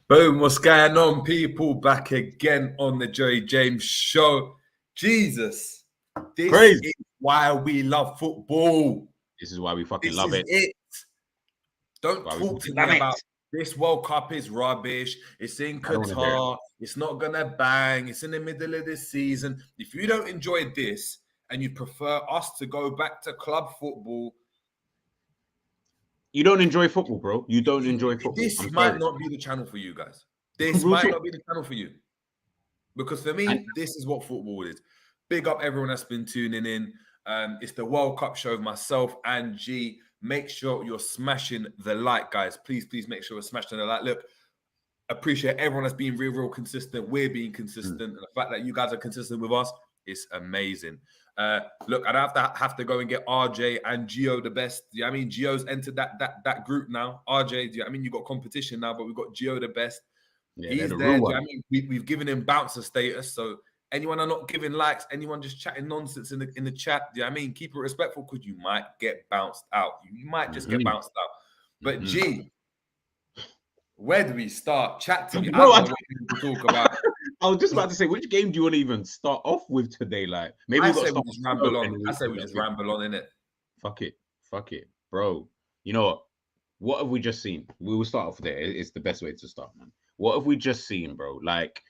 Boom, what's going on, people? Back again on the Joey James Show. Jesus, this Crazy. is why we love football. This is why we fucking This love is it. it. Don't Why we talk to fucking me love it. about this World Cup is rubbish. It's in I don't wanna hear Qatar. It's not going to bang. It's in the middle of this season. If you don't enjoy this and you prefer us to go back to club football, You don't enjoy football, bro. You don't enjoy football. this I'm might sorry. not be the channel for you guys. This Real might talk. not be the channel for you. Because for me, And- this is what football is. Big up everyone that's been tuning in. It's the World Cup show with myself and G. Make sure you're smashing the like, guys. Please make sure you're smashing the like. Look, appreciate everyone that's been real consistent. We're being consistent. And the fact that you guys are consistent with us is amazing. Look, I'd have to go and get RJ and Gio the best. Do you know what I mean? Gio's entered that group now. RJ, do you know what I mean? You've got competition now, but we've got Gio the best. Yeah, He's they're the there. real Do you know one. what I mean? We've given him bouncer status. So anyone are not giving likes, anyone just chatting nonsense in the chat, do you know what I mean? Keep it respectful because you might get bounced out. You might just get bounced out. But G, where do we start? Chat to me. Bro, I don't know what to talk about. I was just about to say, which game do you want to even start off with today? Like, maybe I we got say to we start just ramble on. I anyway. say we just ramble on, innit? Fuck it, bro. You know what? What have we just seen? We will start off there. It's the best way to start, man. What have we just seen, bro? Like,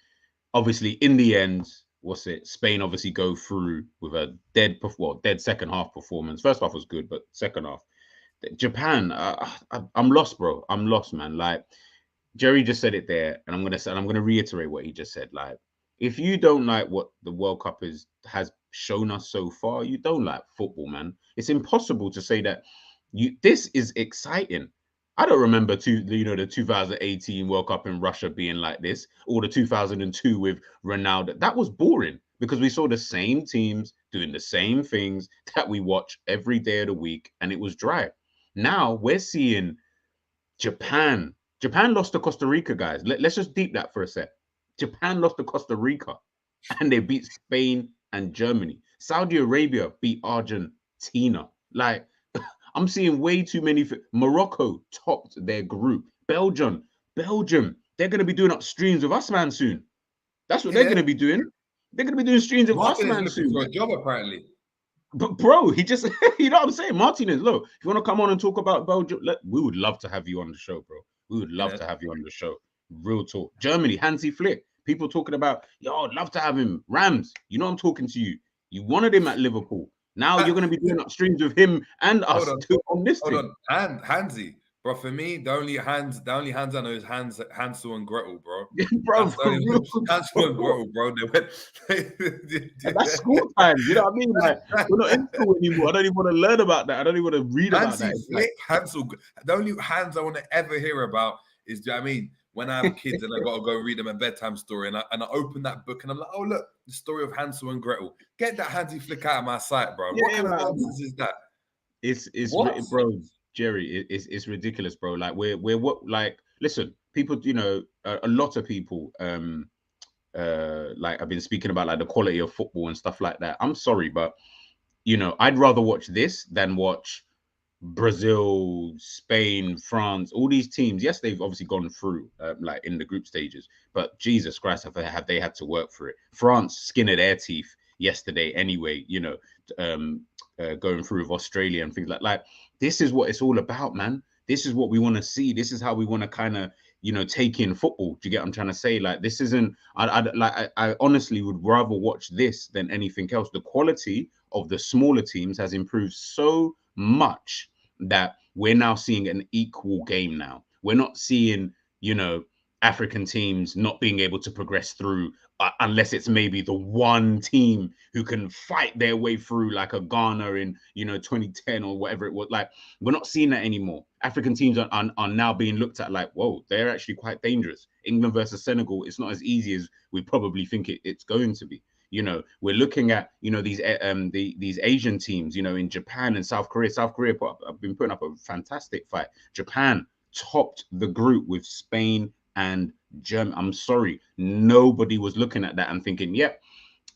obviously, in the end, what's it? Spain obviously go through with a dead second half performance. First half was good, but second half, Japan. I'm lost, bro. I'm lost, man. Like Jerry just said it there, and I'm gonna reiterate what he just said. Like, if you don't like what the World Cup has shown us so far, you don't like football, man. It's impossible to say that this is exciting. I don't remember the 2018 World Cup in Russia being like this, or the 2002 with Ronaldo. That was boring because we saw the same teams doing the same things that we watch every day of the week, and it was dry. Now we're seeing Japan. Japan lost to Costa Rica, guys. Let's just deep that for a sec. Japan lost to Costa Rica, and they beat Spain and Germany. Saudi Arabia beat Argentina. Like, I'm seeing way too many. Morocco topped their group. Belgium, they're going to be doing up streams with us, man, soon. That's what they're going to be doing. They're going to be doing streams with us, man, soon. For a job, apparently. But bro, he just, you know what I'm saying? Martinez, look, if you want to come on and talk about Belgium, we would love to have you on the show, bro. We would love to have you on the show. Real talk. Germany, Hansi Flick. People talking about, yo, I'd love to have him. Rams, you know I'm talking to you. You wanted him at Liverpool. Now you're going to be doing up streams with him and us on this thing. Hansi. Bro, for me, the only hands I know is Hansel and Gretel, bro. Bro, Hansel and Gretel, bro. They went. That's school time. You know what I mean? Like, we're not in school anymore. I don't even want to learn about that. I don't even want to read about that. Flick, Hansel. The only hands I want to ever hear about is, do you know what I mean? When I have kids and I got to go read them a bedtime story, and I open that book and I'm like, oh look, the story of Hansel and Gretel. Get that Hansi Flick out of my sight, bro. What kind of nonsense is that? It's bro, Jerry. It's ridiculous, bro. Like we're what, like, listen, people, you know, a lot of people like I've been speaking about like the quality of football and stuff like that. I'm sorry, but you know, I'd rather watch this than watch Brazil, Spain, France, all these teams. Yes, they've obviously gone through like in the group stages, but Jesus Christ, have they had to work for it? France skin of their teeth yesterday anyway, you know, going through with Australia and things like this is what it's all about, man. This is what we want to see. This is how we want to kind of, you know, take in football. Do you get what I'm trying to say? Like, this isn't, I honestly would rather watch this than anything else. The quality of the smaller teams has improved so much that we're now seeing an equal game now. We're not seeing, you know, African teams not being able to progress through unless it's maybe the one team who can fight their way through, like a Ghana in, you know, 2010 or whatever it was. Like, we're not seeing that anymore. African teams are now being looked at like, whoa, they're actually quite dangerous. England versus Senegal, it's not as easy as we probably think it's going to be. You know, we're looking at, you know, these Asian teams, you know, in Japan and South Korea. South Korea have been putting up a fantastic fight. Japan topped the group with Spain and Germany. I'm sorry, nobody was looking at that and thinking, yep,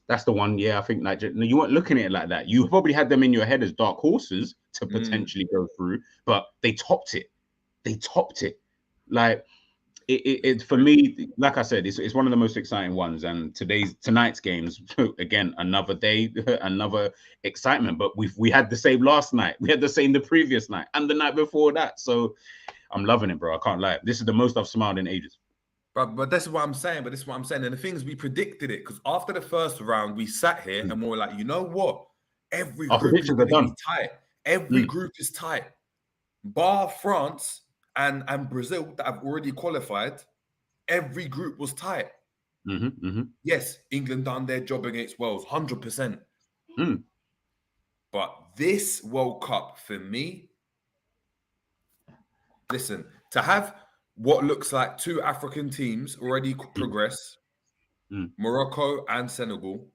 that's the one. Yeah, I think like, no, you weren't looking at it like that. You probably had them in your head as dark horses to potentially go through, but they topped it. They topped it. Like, it for me, like I said, it's one of the most exciting ones. And tonight's games, again, another day, another excitement. But we had the same last night, we had the same the previous night, and the night before that. So I'm loving it, bro. I can't lie. This is the most I've smiled in ages. But this is what I'm saying. But this is what I'm saying. And the thing is, we predicted it because after the first round, we sat here and we were like, you know what? Every Our group is predictions are going to be done. tight. Every group is tight. Bar France and Brazil that have already qualified, every group was tight. Yes, England done their job against Wales, 100%. But this World Cup, for me, listen, to have what looks like two African teams already progress, Morocco and Senegal.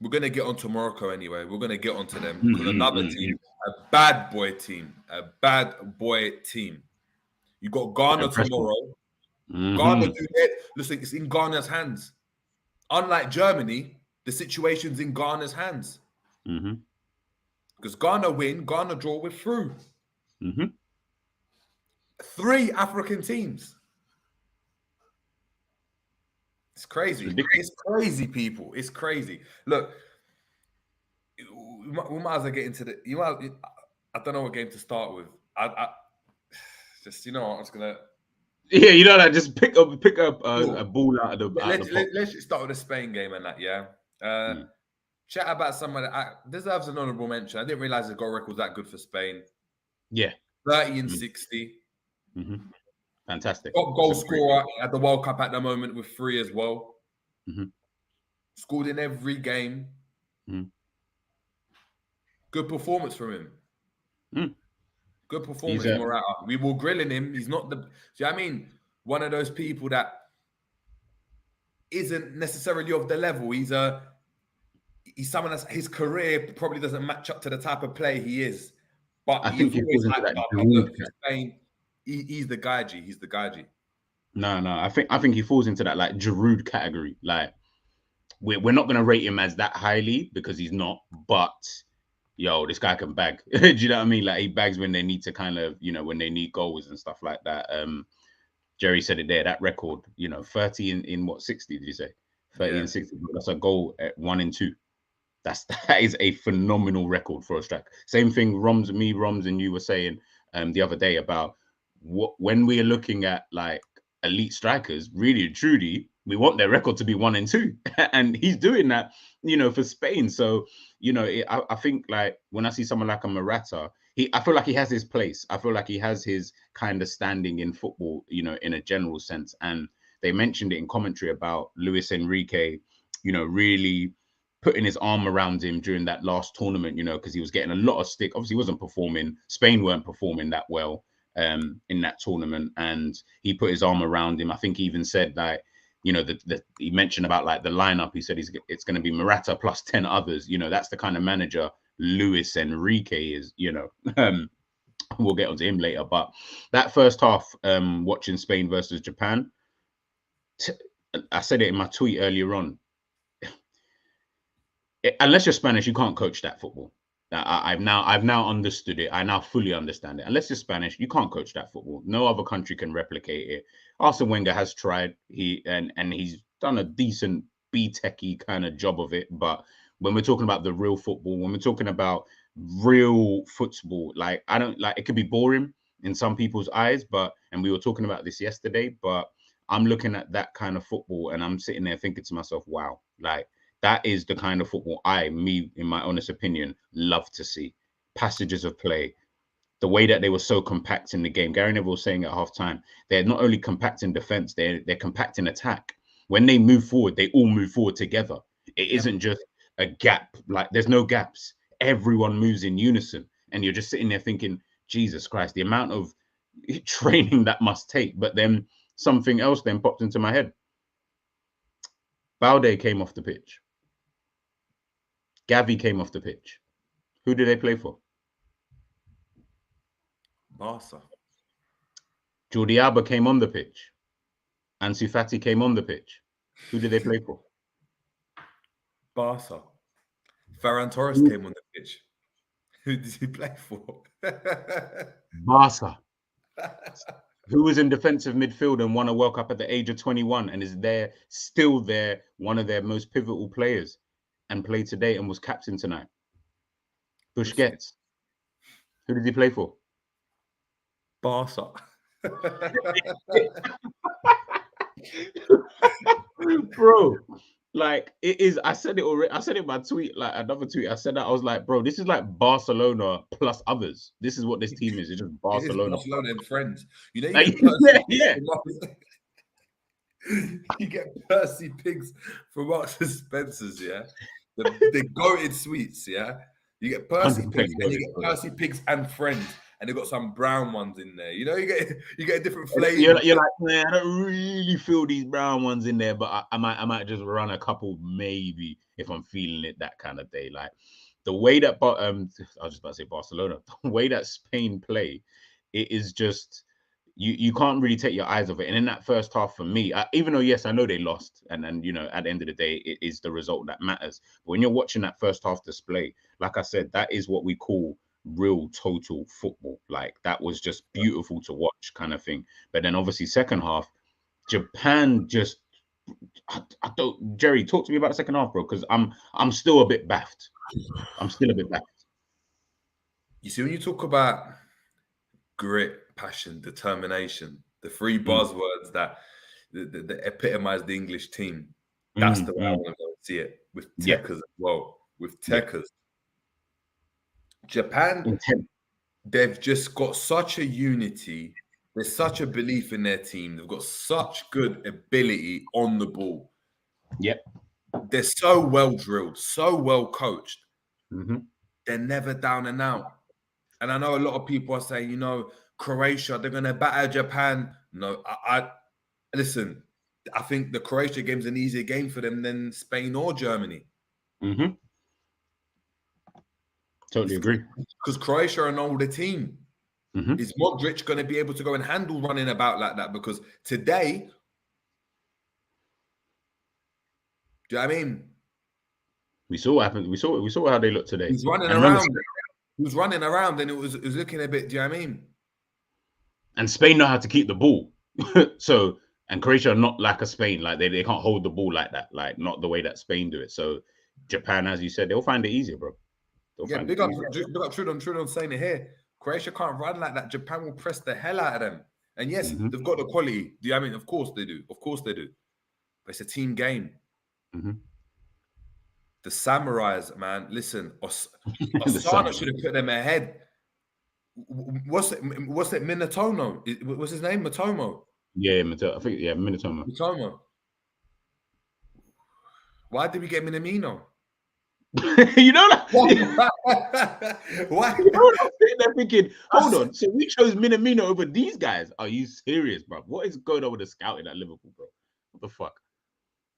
We're going to get onto Morocco anyway. We're going to get onto them because another team, a bad boy team. You got Ghana tomorrow. Ghana do it. Listen, it's in Ghana's hands. Unlike Germany, the situation's in Ghana's hands. Because Ghana win, Ghana draw, we're through. 3 African teams. It's crazy. It's crazy, people. It's crazy. Look, we might as well get into I don't know what game to start with. I just, you know what, I'm just gonna. Yeah, you know that. Just pick up a ball out of the. Let's just start with the Spain game and that. Yeah. Chat about someone that deserves an honourable mention. I didn't realize the goal record was that good for Spain. Yeah. 30 and 60. Fantastic. Top goal scorer at the World Cup at the moment with 3 as well. Scored in every game. Good performance from him. Good performance, Morata. We were grilling him. He's not the. Do you know what I mean? One of those people that isn't necessarily of the level. He's someone that's his career probably doesn't match up to the type of play he is. But I think always hyped up. Look, Spain, he's the guy, G. He's the guy, G. No, I think he falls into that like Giroud category. Like we're not gonna rate him as that highly because he's not, but yo, this guy can bag. Do you know what I mean? Like he bags when they need to kind of, when they need goals and stuff like that. Jerry said it there, that record, 30 in what, 60, did you say? 30 and 60. That's a goal at 1 and 2. That is a phenomenal record for a striker. Same thing Romz and you were saying the other day about when we are looking at like elite strikers, really and truly, we want their record to be 1 and 2. And he's doing that, for Spain. So, I think like when I see someone like a Morata, I feel like he has his place. I feel like he has his kind of standing in football, in a general sense. And they mentioned it in commentary about Luis Enrique, really putting his arm around him during that last tournament, because he was getting a lot of stick. Obviously, he wasn't performing. Spain weren't performing that well in that tournament. And he put his arm around him. I think he even said that, he mentioned about like the lineup. He said it's going to be Morata plus 10 others. That's the kind of manager Luis Enrique is, we'll get onto him later. But that first half, watching Spain versus Japan, I said it in my tweet earlier on. Unless you're Spanish, you can't coach that football. I've now understood it. I now fully understand it. Unless you're Spanish, you can't coach that football. No other country can replicate it. Arsene Wenger has tried. And he's done a decent B-techy kind of job of it. But when we're talking about the real football, when we're talking about real football, like I don't like it could be boring in some people's eyes, and we were talking about this yesterday, but I'm looking at that kind of football and I'm sitting there thinking to myself, wow, like that is the kind of football in my honest opinion, love to see. Passages of play, the way that they were so compact in the game. Gary Neville was saying at halftime, they're not only compact in defense, they're compact in attack. When they move forward, they all move forward together. It isn't just a gap. Like there's no gaps. Everyone moves in unison. And you're just sitting there thinking, Jesus Christ, the amount of training that must take. But then something else then popped into my head. Balde came off the pitch. Gavi came off the pitch. Who did they play for? Barca. Jordi Alba came on the pitch. Ansu Fati came on the pitch. Who did they play for? Barca. Ferran Torres came on the pitch. Who did he play for? Barca. Who was in defensive midfield and won a World Cup at the age of 21 and is still there, one of their most pivotal players, and played today and was captain tonight? Busquets. Who did he play for? Barca. Bro, like it is. I said it already. I said it in my tweet, like another tweet. I said that I was like, bro, this is like Barcelona plus others. This is what this team is. It's just It is Barcelona. Barcelona and friends. You know, Like, yeah. You get Percy Pigs from Marks and Spencer's, yeah. The goated sweets, yeah. You get Percy 100% Pigs and you goated, get Percy Pigs and friends, and they've got some brown ones in there. You know, you get a different flavor. You're like, man, I don't really feel these brown ones in there, but I might just run a couple, maybe if I'm feeling it that kind of day. Like the way that, I was just about to say Barcelona, the way that Spain play, it is just you can't really take your eyes off it. And in that first half, for me, even though yes, I know they lost, and you know, at the end of the day, it is the result that matters. But when you're watching that first half display, like I said, that is what we call real total football. Like that was just beautiful to watch, kind of thing. But then obviously second half, Japan just I don't. Jerry, talk to me about the second half, bro, because I'm still a bit baffed. I'm still a bit baffed. You see, when you talk about grit, passion, determination, the three buzzwords that epitomize the English team, that's the way I want to go see it with Techers as well. With Techers. Japan, they've just got such a unity. There's such a belief in their team. They've got such good ability on the ball. Yep. They're so well drilled, so well coached. They're never down and out. And I know a lot of people are saying, you know, Croatia, they're going to batter Japan. No, I listen, I think the Croatia game's an easier game for them than Spain or Germany. Totally agree. Because Croatia are an older team. Is Modric going to be able to go and handle running about like that? Because today, do you know what I mean? We saw what happened. We saw how they looked today. He's running around. He was running around, and it was looking a bit. Do you know what I mean? And Spain know how to keep the ball. So, and Croatia are not like a Spain. Like they can't hold the ball like that. Like not the way that Spain do it. So Japan, as you said, they'll find it easier, bro. Big up Trudon saying it here. Croatia can't run like that. Japan will press the hell out of them. And yes, they've got the quality. Do you know what I mean? Of course they do. Of course they do. But it's a team game. The Samurais, man. Listen, Osana should have put them ahead. What's it? Minatomo? What's his name? Matomo. Yeah, I think Minatomo. Matomo. Why did we get Minamino? You know that? Why? You know what I'm sitting there thinking, hold on. So we chose Minamino over these guys? Are you serious, bro? What is going on with the scouting at Liverpool, bro? What the fuck?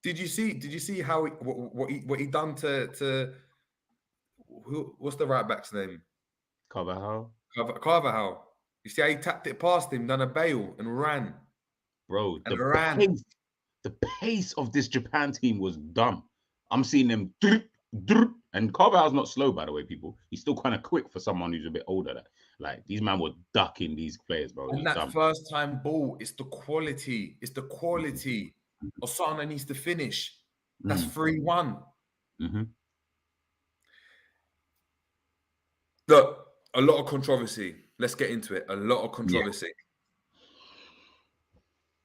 Did you see how what he done to what's the right back's name? Carvajal. You see how he tapped it past him, done a bail and ran. Bro, the pace of this Japan team was dumb. I'm seeing them and Carvajal's not slow, by the way, people. He's still kind of quick for someone who's a bit older. Like these men were ducking these players, bro. And that first time ball, it's the quality. It's the quality. Osana needs to finish. That's 3-1. Look, a lot of controversy. Let's get into it. A lot of controversy.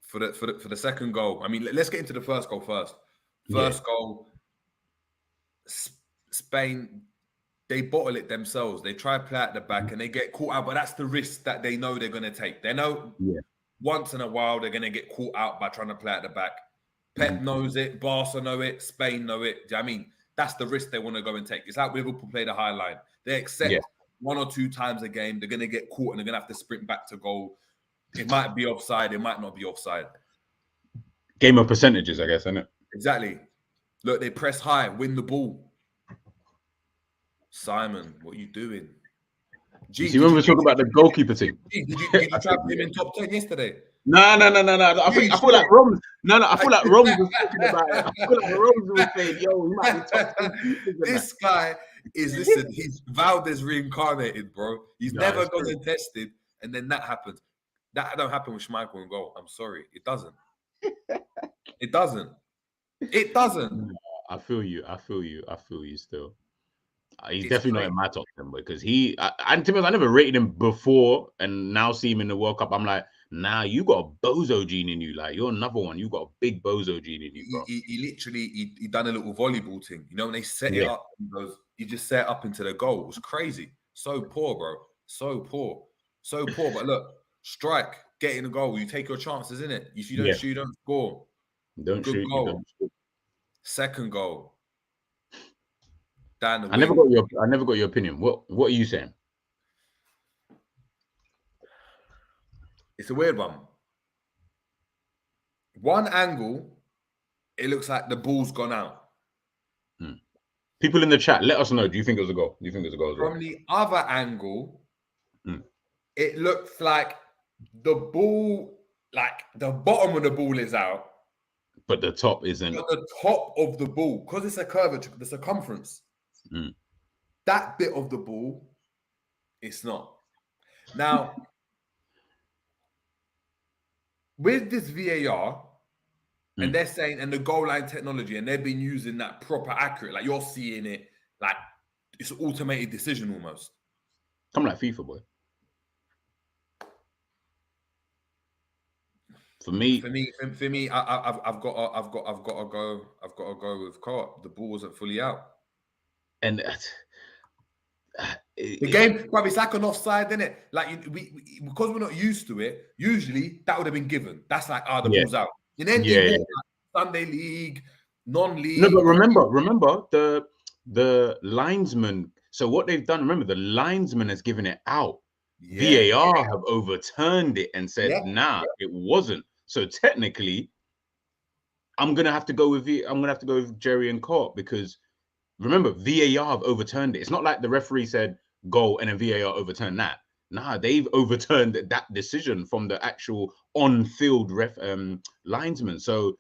For the second goal. I mean, let's get into the first goal first. First goal, Spain, they bottle it themselves. They try to play at the back and they get caught out, but that's the risk that they know they're going to take. They know once in a while they're going to get caught out by trying to play at the back. Pep knows it, Barca know it, Spain know it. Do you know what I mean? That's the risk they want to go and take. It's like Liverpool play the high line. They accept 1 or 2 times a game, they're going to get caught and they're going to have to sprint back to goal. It might be offside, it might not be offside. Game of percentages, I guess, isn't it? Exactly. Look, they press high, win the ball. Simon, what are you doing? See, when we were talking about the goalkeeper team. Did you try to put him in top 10 yesterday? No. I feel like Romz. I feel like Romz was talking about it. I feel like Romz was saying, "Yo, he might be top 10." This guy is he's Valdez reincarnated, bro. He's never gone and tested, and then that happens. That don't happen with Schmeichel in goal. I'm sorry, it doesn't. It doesn't. It doesn't. No, I feel you. I feel you. I feel you still. He's It's definitely not crazy. in my top 10 because and to be honest, I never rated him before, and now see him in the World Cup. I'm like, nah, you got a bozo gene in you. Like, you're another one. You got a big bozo gene in you, bro. He literally he done a little volleyball thing. You know, when they set it Yeah. up, he just set it up into the goal. It was crazy. So poor, bro. So poor. So poor. But look, strike, get in the goal. You take your chances, innit? If you don't Yeah. shoot, you don't score. Don't Good shoot. You goal. don't shoot. Second goal. Down the I never wing. got your opinion. What are you saying? It's a weird one. One angle, it looks like the ball's gone out. People in the chat, let us know. Do you think it was a goal? Do you think it was a goal as well? From the other angle, it looks like the ball, like the bottom of the ball is out. But the top isn't. But the top of the ball, because it's a curvature, the circumference, that bit of the ball, it's not. Now, with this VAR, and they're saying, and the goal line technology, and they've been using that proper accurate, like you're seeing it, like it's an automated decision almost. Come like FIFA, boy. For me, I've got to go with co-op. The ball wasn't fully out. And the game, but it's like an offside, isn't it? Like we because we're not used to it. Usually that would have been given. That's like, the ball's out. In any ball, like Sunday league, non-league. No, but remember the linesman. So what they've done, remember, the linesman has given it out. VAR have overturned it and said, nah, it wasn't. So technically, I'm gonna have to go with Jerry and Court, because remember, VAR have overturned it. It's not like the referee said goal and then VAR overturned that. Nah, they've overturned that decision from the actual on-field linesman. So,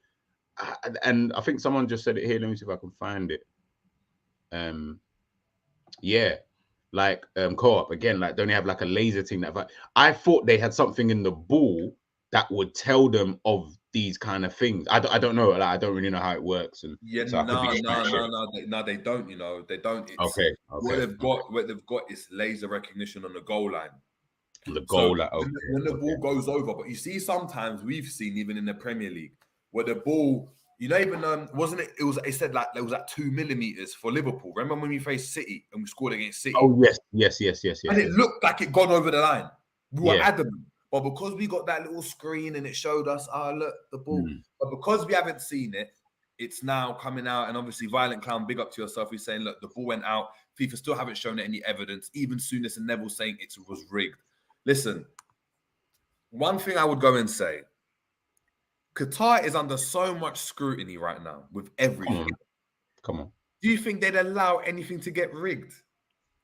and I think someone just said it here. Let me see if I can find it. Yeah, like co-op again. Like, don't they have like a laser thing that? I thought they had something in the ball that would tell them of these kind of things. I don't know. Like, I don't really know how it works. And so no, they don't. You know, they don't. It's, okay. What they've got is laser recognition on the goal line. On the goal line. When the ball goes over, but you see, sometimes we've seen even in the Premier League where the ball, you know, even wasn't it? It said like there was like 2 millimeters for Liverpool. Remember when we faced City and we scored against City? Oh yes. And it looked like it gone over the line. We were adamant. But because we got that little screen and it showed us, look, the ball. But because we haven't seen it, it's now coming out. And obviously, Violent Clown, big up to yourself. He's saying, look, the ball went out. FIFA still haven't shown any evidence. Even Souness and Neville saying it was rigged. Listen, one thing I would go and say, Qatar is under so much scrutiny right now with everything. Come on. Do you think they'd allow anything to get rigged?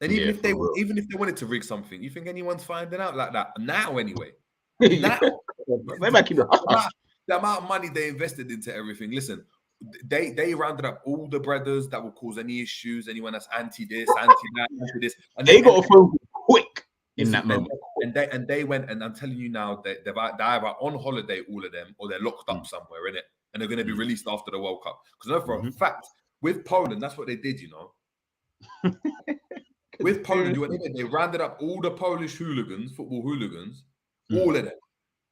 And even if they wanted to rig something, you think anyone's finding out like that now? Anyway, now the amount of money they invested into everything. Listen, they rounded up all the brothers that will cause any issues. Anyone that's anti this, anti that, anti this, and they got a phone quick in that moment. And they went, and I'm telling you now, they're either on holiday, all of them, or they're locked up somewhere in it, and they're going to be released after the World Cup. Because I know for a fact with Poland, that's what they did. You know. With Poland, they rounded up all the Polish hooligans, football hooligans, all of them,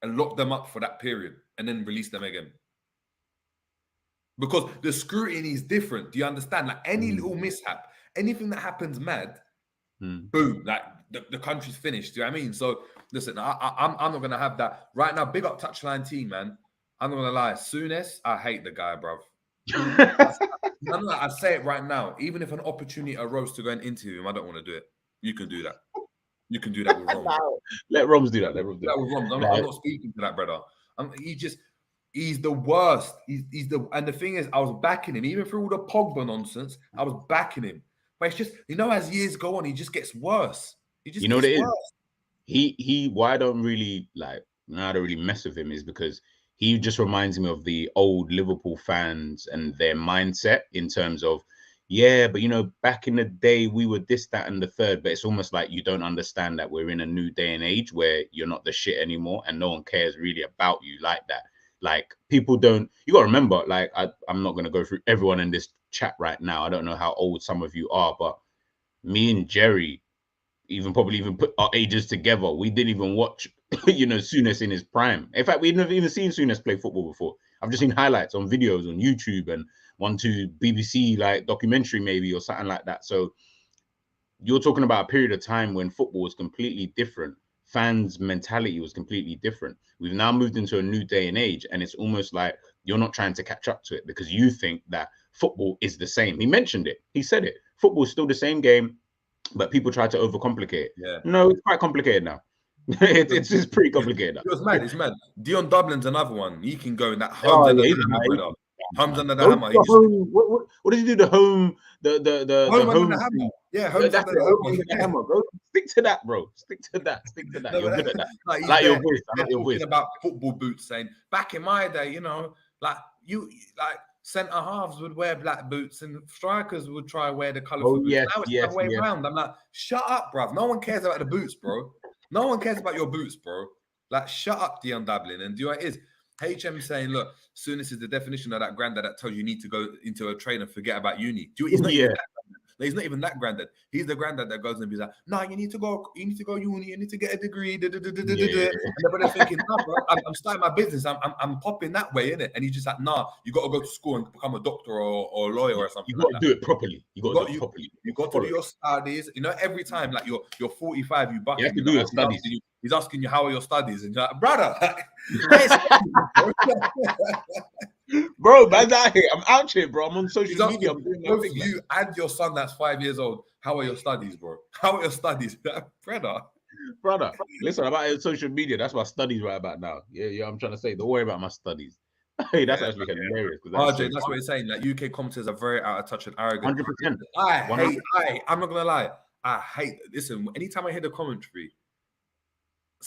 and locked them up for that period, and then released them again. Because the scrutiny is different. Do you understand? Like any little mishap, anything that happens mad, boom, like the country's finished. Do you know what I mean? So listen, I'm not gonna have that right now. Big up touchline team, man. I'm not gonna lie. Souness, I hate the guy, bruv. I say it right now. Even if an opportunity arose to go and interview him, I don't want to do it. You can do that. You can do that with Romz. Let Romz do that. Let Romz do that with Romz. I'm not speaking to that brother. He's the worst. And the thing is, I was backing him even through all the Pogba nonsense. I was backing him, but it's just, you know, as years go on, he just gets worse. He just, you know, what it is. Why I don't really mess with him is because he just reminds me of the old Liverpool fans and their mindset in terms of, yeah, but you know, back in the day, we were this, that, and the third. But it's almost like you don't understand that we're in a new day and age where you're not the shit anymore, and no one cares really about you like that. Like people don't. You got to remember. Like I'm not gonna go through everyone in this chat right now. I don't know how old some of you are, but me and Jerry probably even put our ages together. We didn't even watch, Souness in his prime. In fact, we'd never even seen Souness play football before. I've just seen highlights on videos on YouTube and one, two BBC like documentary maybe or something like that. So you're talking about a period of time when football was completely different. Fans' mentality was completely different. We've now moved into a new day and age, and it's almost like you're not trying to catch up to it because you think that football is the same. He mentioned it. He said it. Football is still the same game, but people try to overcomplicate it. Yeah. No, it's quite complicated now. It's just pretty complicated now. It was mad. It's mad. Dion Dublin's another one. He can go in that Holmes under the hammer. Holmes under the hammer. What did he do? The home under the hammer. Yeah, Holmes under the hammer. Bro. Stick to that, bro. Stick to that. No, you're good at that. Like your voice. I like your voice. About football boots, saying back in my day, centre halves would wear black boots and strikers would try to wear the colourful boots. Now it's the other way around. I'm like, shut up, bruv. No one cares about the boots, bro. No one cares about your boots, bro. Like, shut up, Dion Dublin. And do what it is. HM saying, look, Souness is the definition of that granddad that tells you need to go into a train and forget about uni. Do you, he's not even that granddad. He's the granddad that goes and be like, nah, you need to go uni, you need to get a degree. And everybody's thinking, nah, bro, I'm starting my business. I'm popping that way, innit? And he's just like, nah, you got to go to school and become a doctor or a lawyer or something. You got to do it properly. You got to do it properly. You got to do your studies. You know, every time, like you're 45, you have to do your studies. He's asking you, how are your studies? And you're like, brother, bro, man's out here. I'm out here, bro. I'm on social media. I'm doing both you and your son that's 5 years old. How are your studies, bro? How are your studies, brother? Listen, about social media. That's my studies right about now. Yeah. I'm trying to say, don't worry about my studies. Hey, that's actually hilarious. RJ, that's what he's saying. That UK commentators are very out of touch and arrogant. 100%. I'm not gonna lie. I hate. Listen, anytime I hear the commentary,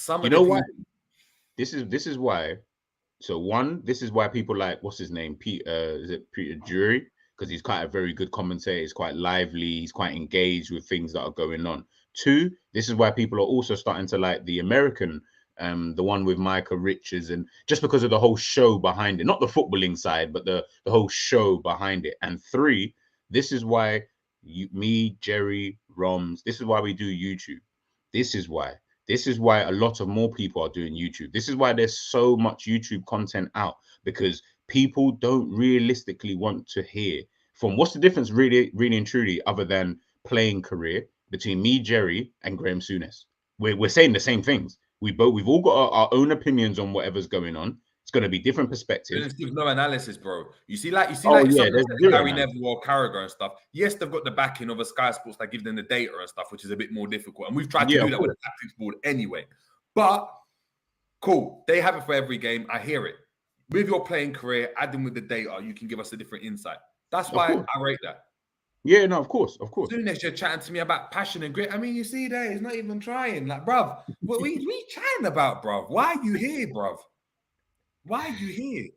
what? This is why. So one, this is why people like, what's his name? Is it Peter Drury? Because he's quite a very good commentator. He's quite lively. He's quite engaged with things that are going on. Two, this is why people are also starting to like the American, the one with Micah Richards, and just because of the whole show behind it, not the footballing side, but the whole show behind it. And three, this is why me, Jerry, Romz, this is why we do YouTube. This is why a lot of more people are doing YouTube. This is why there's so much YouTube content out, because people don't realistically want to hear from what's the difference really, really and truly, other than playing career, between me, Jerry, and Graham Souness. We're saying the same things. We've all got our own opinions on whatever's going on. It's going to be different perspectives. There's no analysis, bro. You see Gary Neville or Carragher and stuff. Yes, they've got the backing of a Sky Sports that give them the data and stuff, which is a bit more difficult. And we've tried to do that with the tactics board anyway. But cool, they have it for every game. I hear it. With your playing career, adding with the data, you can give us a different insight. That's why I rate that. Yeah, no, of course. Souness, you're chatting to me about passion and grit. I mean, you see there, he's not even trying. Like, bruv, what we chatting about, bruv? Why are you here, bruv? Why are you here?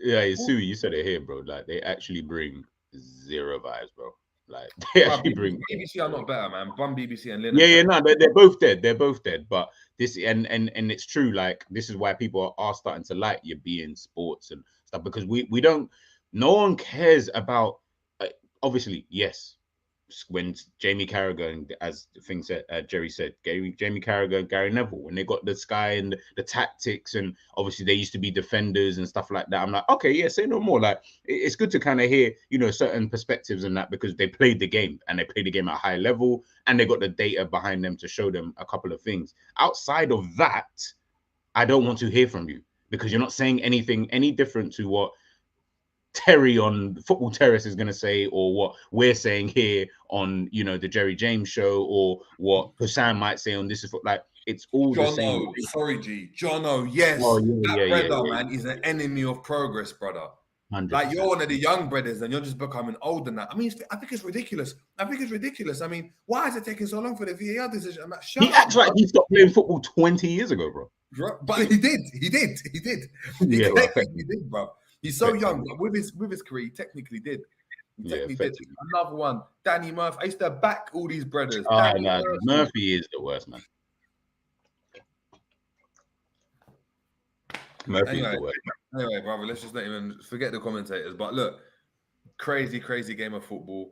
Yeah, Sue, you said it here, bro. Like, they actually bring zero vibes, bro. Like, they actually bring BBC are not better, man. Bum BBC and Lynn. No, they're both dead. They're both dead. But this and it's true. Like, this is why people are starting to like you being sports and stuff, because we don't. No one cares about. Obviously, yes. When Jamie Carragher and as things said, Jerry said, Jamie Carragher and Gary Neville, when they got the Sky and the tactics, and obviously they used to be defenders and stuff like that. I'm like, okay, yeah, say no more. Like, it's good to kind of hear, certain perspectives and that, because they played the game and they played the game at a high level and they got the data behind them to show them a couple of things. Outside of that, I don't want to hear from you, because you're not saying anything any different to what Terry on Football Terrace is going to say, or what we're saying here on, the Jerry James show, or what Hussein might say on This Is Like, it's all the same. Sorry, G. Jono, yes. Man, is an enemy of progress, brother. 100%. Like, you're one of the young brothers and you're just becoming old than that. I mean, I think it's ridiculous. I mean, why is it taking so long for the VAR decision? Like, he acts like he stopped playing football 20 years ago, bro. But he did. He did, bro. He's so young, but with his career, he technically did. Take me effectively. another one. Danny Murphy. I used to back all these brothers. Oh, Danny no, Murphy. Murphy is the worst, man. Murphy is the worst. Anyway, brother, let's just not even forget the commentators. But look, crazy game of football.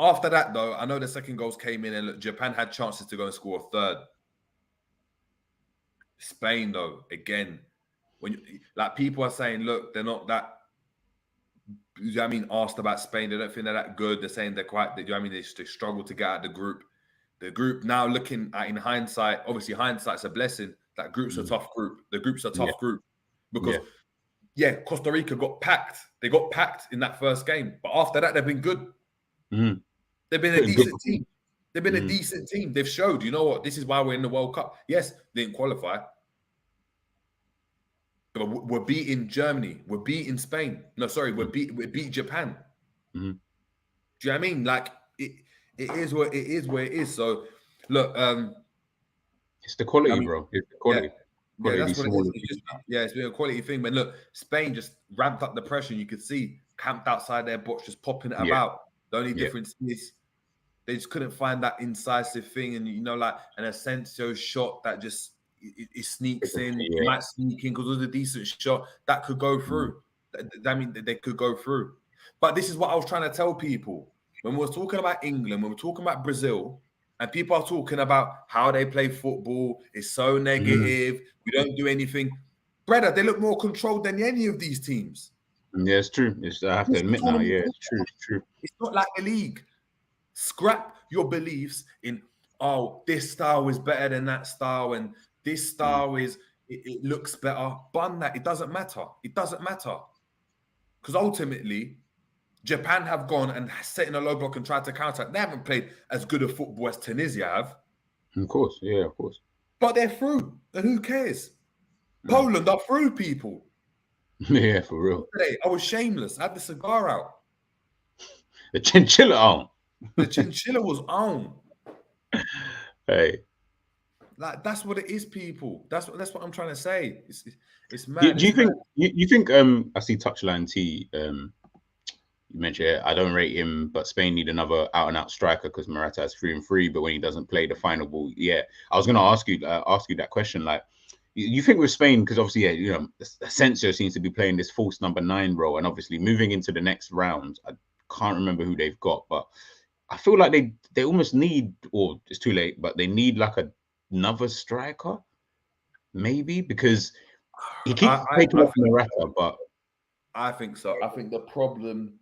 After that, though, I know the second goals came in, and look, Japan had chances to go and score a third. Spain, though, again, when like people are saying, look, they're not that. You know what I mean? Asked about Spain, they don't think they're that good. They're saying they're quite. You know what I mean? They struggle to get out of the group. The group now looking at in hindsight, obviously hindsight's a blessing. That group's a tough group. The group's a tough group because Costa Rica got packed. They got packed in that first game, but after that they've been good. They've been a decent team. They've been a decent team. They've showed, you know what, this is why we're in the World Cup. Yes, they didn't qualify. But we're beating Germany. We're beating Spain. No, sorry, we beat Japan. Do you know what I mean? Like it is where it is. So look, it's the quality, bro. It's the quality. Yeah, that's what it is. It's been a quality thing. But look, Spain just ramped up the pressure. You could see camped outside their box, just popping it about. The only difference is they just couldn't find that incisive thing, and you know, like an Asensio shot that just it sneaks in. It might sneak in because it was a decent shot that could go through. I mean, they could go through. But this is what I was trying to tell people when we were talking about England, when we were talking about Brazil. And people are talking about how they play football. It's so negative. We don't do anything. Brother, they look more controlled than any of these teams. Yeah, it's true. I have to admit now. Yeah, it's true. It's true. It's not like the league. Scrap your beliefs in, oh, this style is better than that style, and this style it looks better. Bun that. It doesn't matter. It doesn't matter. Because ultimately, Japan have gone and set in a low block and tried to counter. They haven't played as good a football as Tunisia have. Of course, yeah, of course. But they're through, and who cares? Poland are through, people. Yeah, for real. Today, I was shameless. I had the cigar out. The chinchilla on. The chinchilla was on. Hey. Like, that's what it is, people. That's what I'm trying to say. It's mad. Do you think I see Touchline T you mentioned it. I don't rate him, but Spain need another out-and-out striker because Morata has 3-3. But when he doesn't play the final ball, I was going to ask you that question. Like, you think with Spain, because obviously, Asensio seems to be playing this false number 9 role, and obviously moving into the next round, I can't remember who they've got, but I feel like they almost need, or it's too late, but they need like another striker, maybe, because he keeps taking off Morata, but I think so. I think the problem.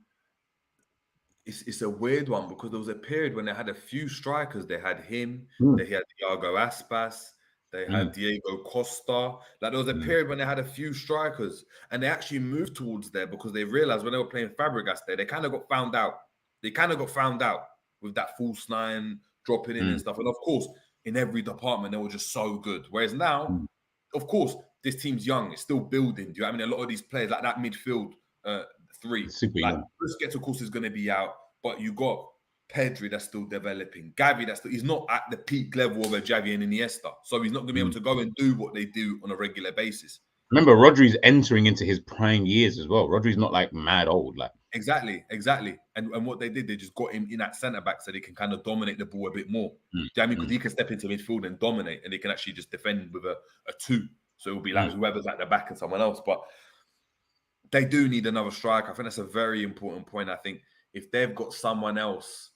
It's a weird one because there was a period when they had a few strikers. They had him, they had Thiago Aspas, they had Diego Costa. Like, there was a period when they had a few strikers, and they actually moved towards there because they realized when they were playing Fabregas there, they kind of got found out. They kind of got found out with that false 9 dropping in and stuff. And of course, in every department, they were just so good. Whereas now, of course, this team's young. It's still building. Do you know what I mean? A lot of these players, like that midfield 3, like Busquets, of course, is going to be out, but you got Pedri that's still developing, Gavi he's not at the peak level of a Xavi and Iniesta, so he's not going to be able to go and do what they do on a regular basis. Remember, Rodri's entering into his prime years as well. Rodri's not like mad old, like exactly. And what they did, they just got him in at centre back so they can kind of dominate the ball a bit more. Do you know what I mean? Because he can step into midfield and dominate, and they can actually just defend with a 2. So it will be like whoever's at the back and someone else, but. They do need another striker. I think that's a very important point. I think if they've got someone else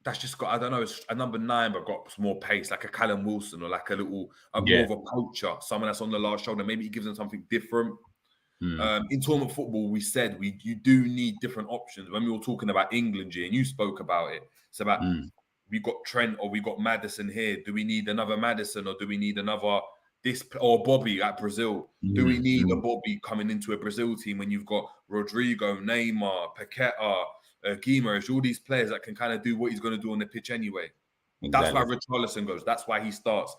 that's just got, I don't know, a number 9 but got more pace, like a Callum Wilson or like more of a poacher, someone that's on the last shoulder, maybe he gives them something different. In tournament football, we said you do need different options. When we were talking about England, G, and you spoke about it, it's about we got Trent or we got Maddison here. Do we need another Maddison or do we need another... or Bobby at Brazil? Do we need a Bobby coming into a Brazil team when you've got Rodrigo, Neymar, Paqueta, Guimaraes, all these players that can kind of do what he's going to do on the pitch anyway? Exactly. That's why Richarlison goes. That's why he starts.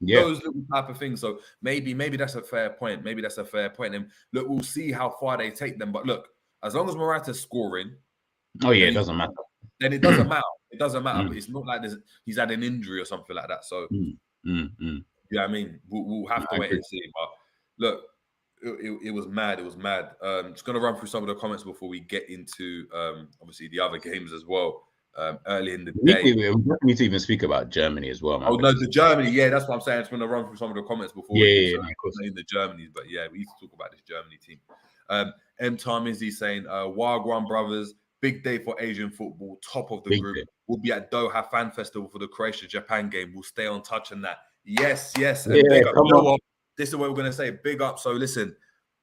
Those little type of things. So maybe that's a fair point. And look, we'll see how far they take them. But look, as long as Morata's scoring, it doesn't matter. Then it doesn't matter. It doesn't matter. But it's not like he's had an injury or something like that. So. You know what I mean? We'll have to wait and see. But look, it was mad. It was mad. Just gonna run through some of the comments before we get into obviously the other games as well. Early in the day. We need to even speak about Germany as well, man. Oh no, the Germany, yeah, that's what I'm saying. I'm just gonna run through some of the comments before we get in the Germany. But yeah, we need to talk about this Germany team. M. Tarmizi saying, Wagwan brothers, big day for Asian football, top of the big group. Day. We'll be at Doha Fan Festival for the Croatia-Japan game. We'll stay on touch on that. Yes. And big up. You know what? This is what we're going to say. Big up. So listen,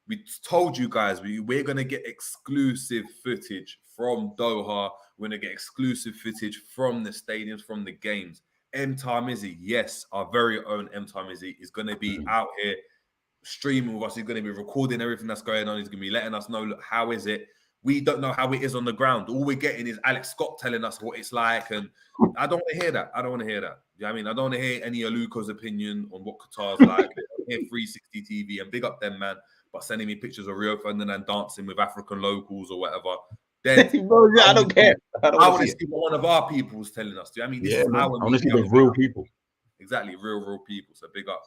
we told you guys, we're going to get exclusive footage from Doha. We're going to get exclusive footage from the stadiums, from the games. M. Tarmizi, yes, our very own M. Tarmizi is going to be out here streaming with us. He's going to be recording everything that's going on. He's going to be letting us know, look, how is it? We don't know how it is on the ground. All we're getting is Alex Scott telling us what it's like. And I don't want to hear that. You know what I mean? I don't want to hear any of Luca's opinion on what Qatar's like. Hear 360 TV and big up them, man. But sending me pictures of Rio Ferdinand dancing with African locals or whatever. Then I don't care. I want to see what one of our people was telling us. Do you know what I mean? This is our I want to see the real people. Exactly, real people. So big up.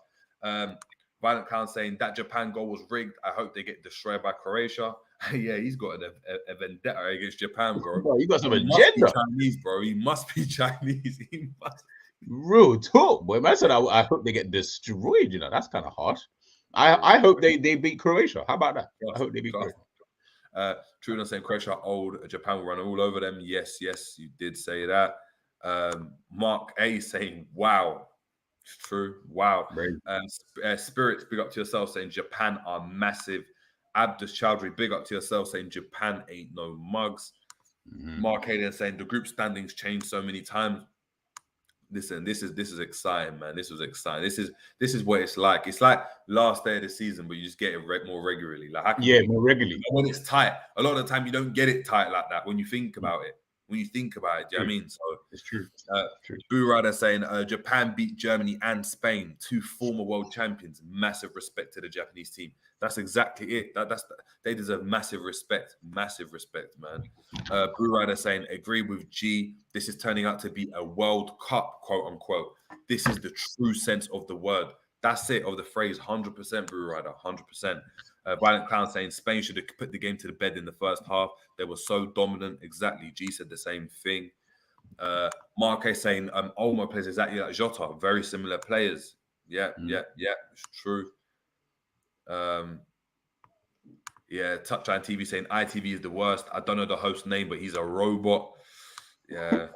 Violent Clown saying that Japan goal was rigged. I hope they get destroyed by Croatia. Yeah, he's got a vendetta against Japan, bro. You got some agenda. Chinese, bro. He must be Chinese. He must. Real talk, boy. Man said I hope they get destroyed. You know, that's kind of harsh. I hope they beat Croatia. How about that? I hope they beat Croatia. True, saying Croatia old, Japan will run all over them. Yes, you did say that. Mark A saying, wow. It's true. Wow. Spirits, big up to yourself, saying Japan are massive. Abdus Chowdhury, big up to yourself, saying Japan ain't no mugs. Mark Hayden saying the group standings changed so many times. Listen, this is exciting, man. This was exciting. This is what it's like. It's like last day of the season, but you just get it more regularly. Like more regularly. When it's tight, a lot of the time you don't get it tight like that when you think about it. Do you know what I mean? So it's true. Boo Rider saying Japan beat Germany and Spain, 2 former world champions. Massive respect to the Japanese team. That's exactly it. They deserve massive respect, man. Boo Rider saying agree with G. This is turning out to be a World Cup, quote unquote. This is the true sense of the word. That's it, of the phrase. 100%, Boo Rider, 100%. Violent Clown saying Spain should have put the game to the bed in the first half. They were so dominant. Exactly. G said the same thing. Mark A saying Olmo plays exactly like Jota. Very similar players. Yeah. It's true. Touchline TV saying ITV is the worst. I don't know the host's name, but he's a robot. Yeah.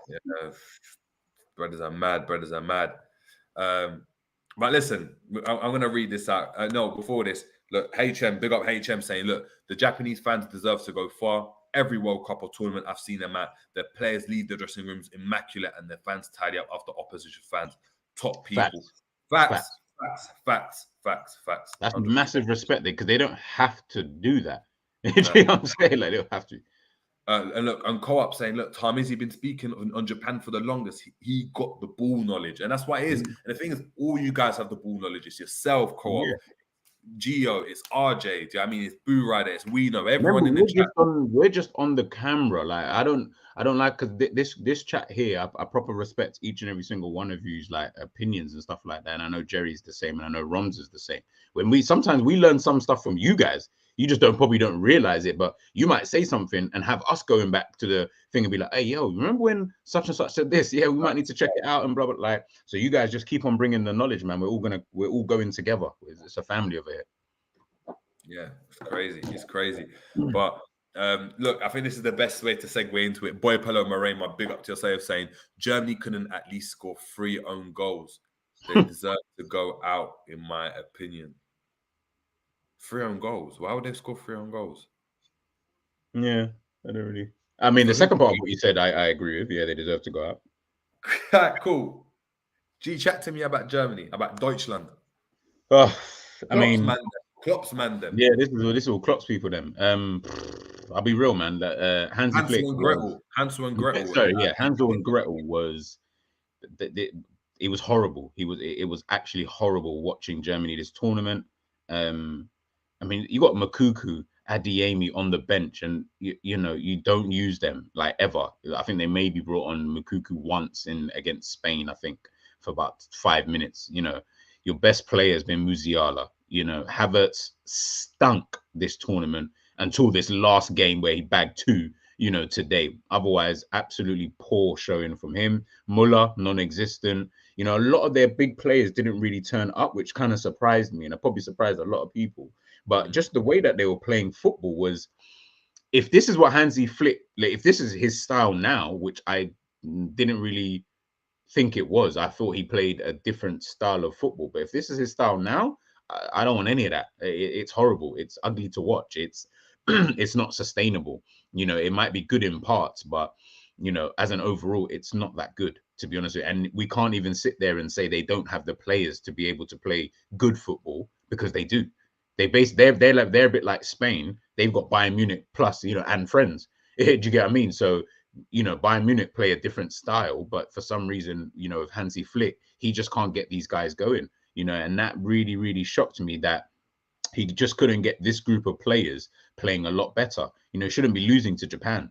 Brothers are mad. But listen, I'm going to read this out. No, before this, look, HM, big up HM saying, look, the Japanese fans deserve to go far. Every World Cup or tournament I've seen them at, their players leave the dressing rooms immaculate and their fans tidy up after opposition fans. Top people. Facts. That's 100%. Massive respect there because they don't have to do that. You know what I'm saying? Like, they don't have to. And look, and Co-op saying, look, Tarmizi been speaking on Japan for the longest. He got the ball knowledge. And that's what it is. And the thing is, all you guys have the ball knowledge. It's yourself, Co-op. Yeah. Gio, it's RJ. Do you know what I mean? It's Boo Rider, it's Wino. Everyone in the chat. We're just on the camera. Like I don't like because this chat here. I proper respect each and every single one of you's like opinions and stuff like that. And I know Jerry's the same, and I know Romz is the same. When sometimes we learn some stuff from you guys. You just probably don't realize it, but you might say something and have us going back to the thing and be like, hey, yo, remember when such and such said this? Yeah, we might need to check it out and blah, blah, blah. So you guys just keep on bringing the knowledge, man. We're all going together. It's a family over here. Yeah, it's crazy. But look, I think this is the best way to segue into it. Boy Pelo Moraine, my big up to yourself, saying Germany couldn't at least score 3 own goals. They deserve to go out, in my opinion. 3 own goals. Why would they score 3 own goals? Yeah, I don't really. I mean, the second part of what you said, I agree with. Yeah, they deserve to go out. Cool. G, chat to me about Germany, about Deutschland. Kloppzone. Yeah, this is all Klopp's people. Them. I'll be real, man. That Hansel and Gretel. Sorry, yeah, Hansel and Gretel was. It was horrible. It was actually horrible watching Germany this tournament. I mean, you got Makuku, Adeyemi on the bench, and you don't use them like ever. I think they maybe brought on Makuku once against Spain, I think, for about 5 minutes. You know, your best player has been Musiala. You know, Havertz stunk this tournament until this last game where he bagged 2, you know, today. Otherwise, absolutely poor showing from him. Muller, non-existent. You know, a lot of their big players didn't really turn up, which kind of surprised me, and it probably surprised a lot of people. But just the way that they were playing football was, if this is what Hansi Flick, like, if this is his style now, which I didn't really think it was. I thought he played a different style of football. But if this is his style now, I don't want any of that. It's horrible. It's ugly to watch. It's it's not sustainable. You know, it might be good in parts, but you know, as an overall, it's not that good, to be honest with you. And we can't even sit there and say they don't have the players to be able to play good football, because they do. They're a bit like Spain. They've got Bayern Munich plus, you know, and friends. Do you get what I mean? So, you know, Bayern Munich play a different style, but for some reason, you know, with Hansi Flick, he just can't get these guys going, you know, and that really, really shocked me that he just couldn't get this group of players playing a lot better. You know, shouldn't be losing to Japan.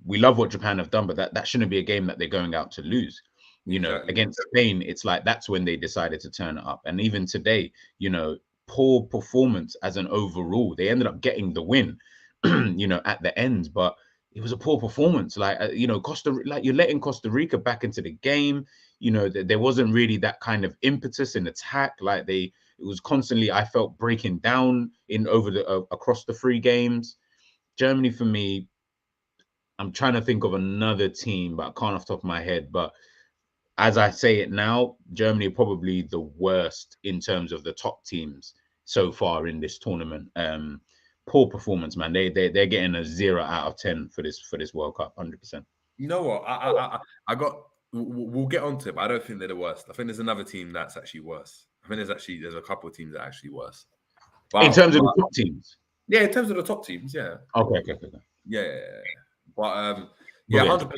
We love what Japan have done, but that shouldn't be a game that they're going out to lose. You know, Exactly. against Spain, it's like that's when they decided to turn it up. And even today, you know, poor performance as an overall. They ended up getting the win, you know, at the end, but it was a poor performance. Like, you know, you're letting Costa Rica back into the game. You know, there wasn't really that kind of impetus in attack. Like it was constantly, I felt, breaking down in over the across the 3 games. Germany, for me, I'm trying to think of another team, but I can't off the top of my head. But as I say it now, Germany are probably the worst in terms of the top teams so far in this tournament. Poor performance, man. They're getting a 0 out of 10 for this World Cup, 100%. You know what? I got. We'll get onto it, but I don't think they're the worst. I think there's another team that's actually worse. I think there's a couple of teams that are actually worse. But, in terms of the top teams, yeah, in terms of the top teams, yeah. Okay. Yeah. But yeah, 100%.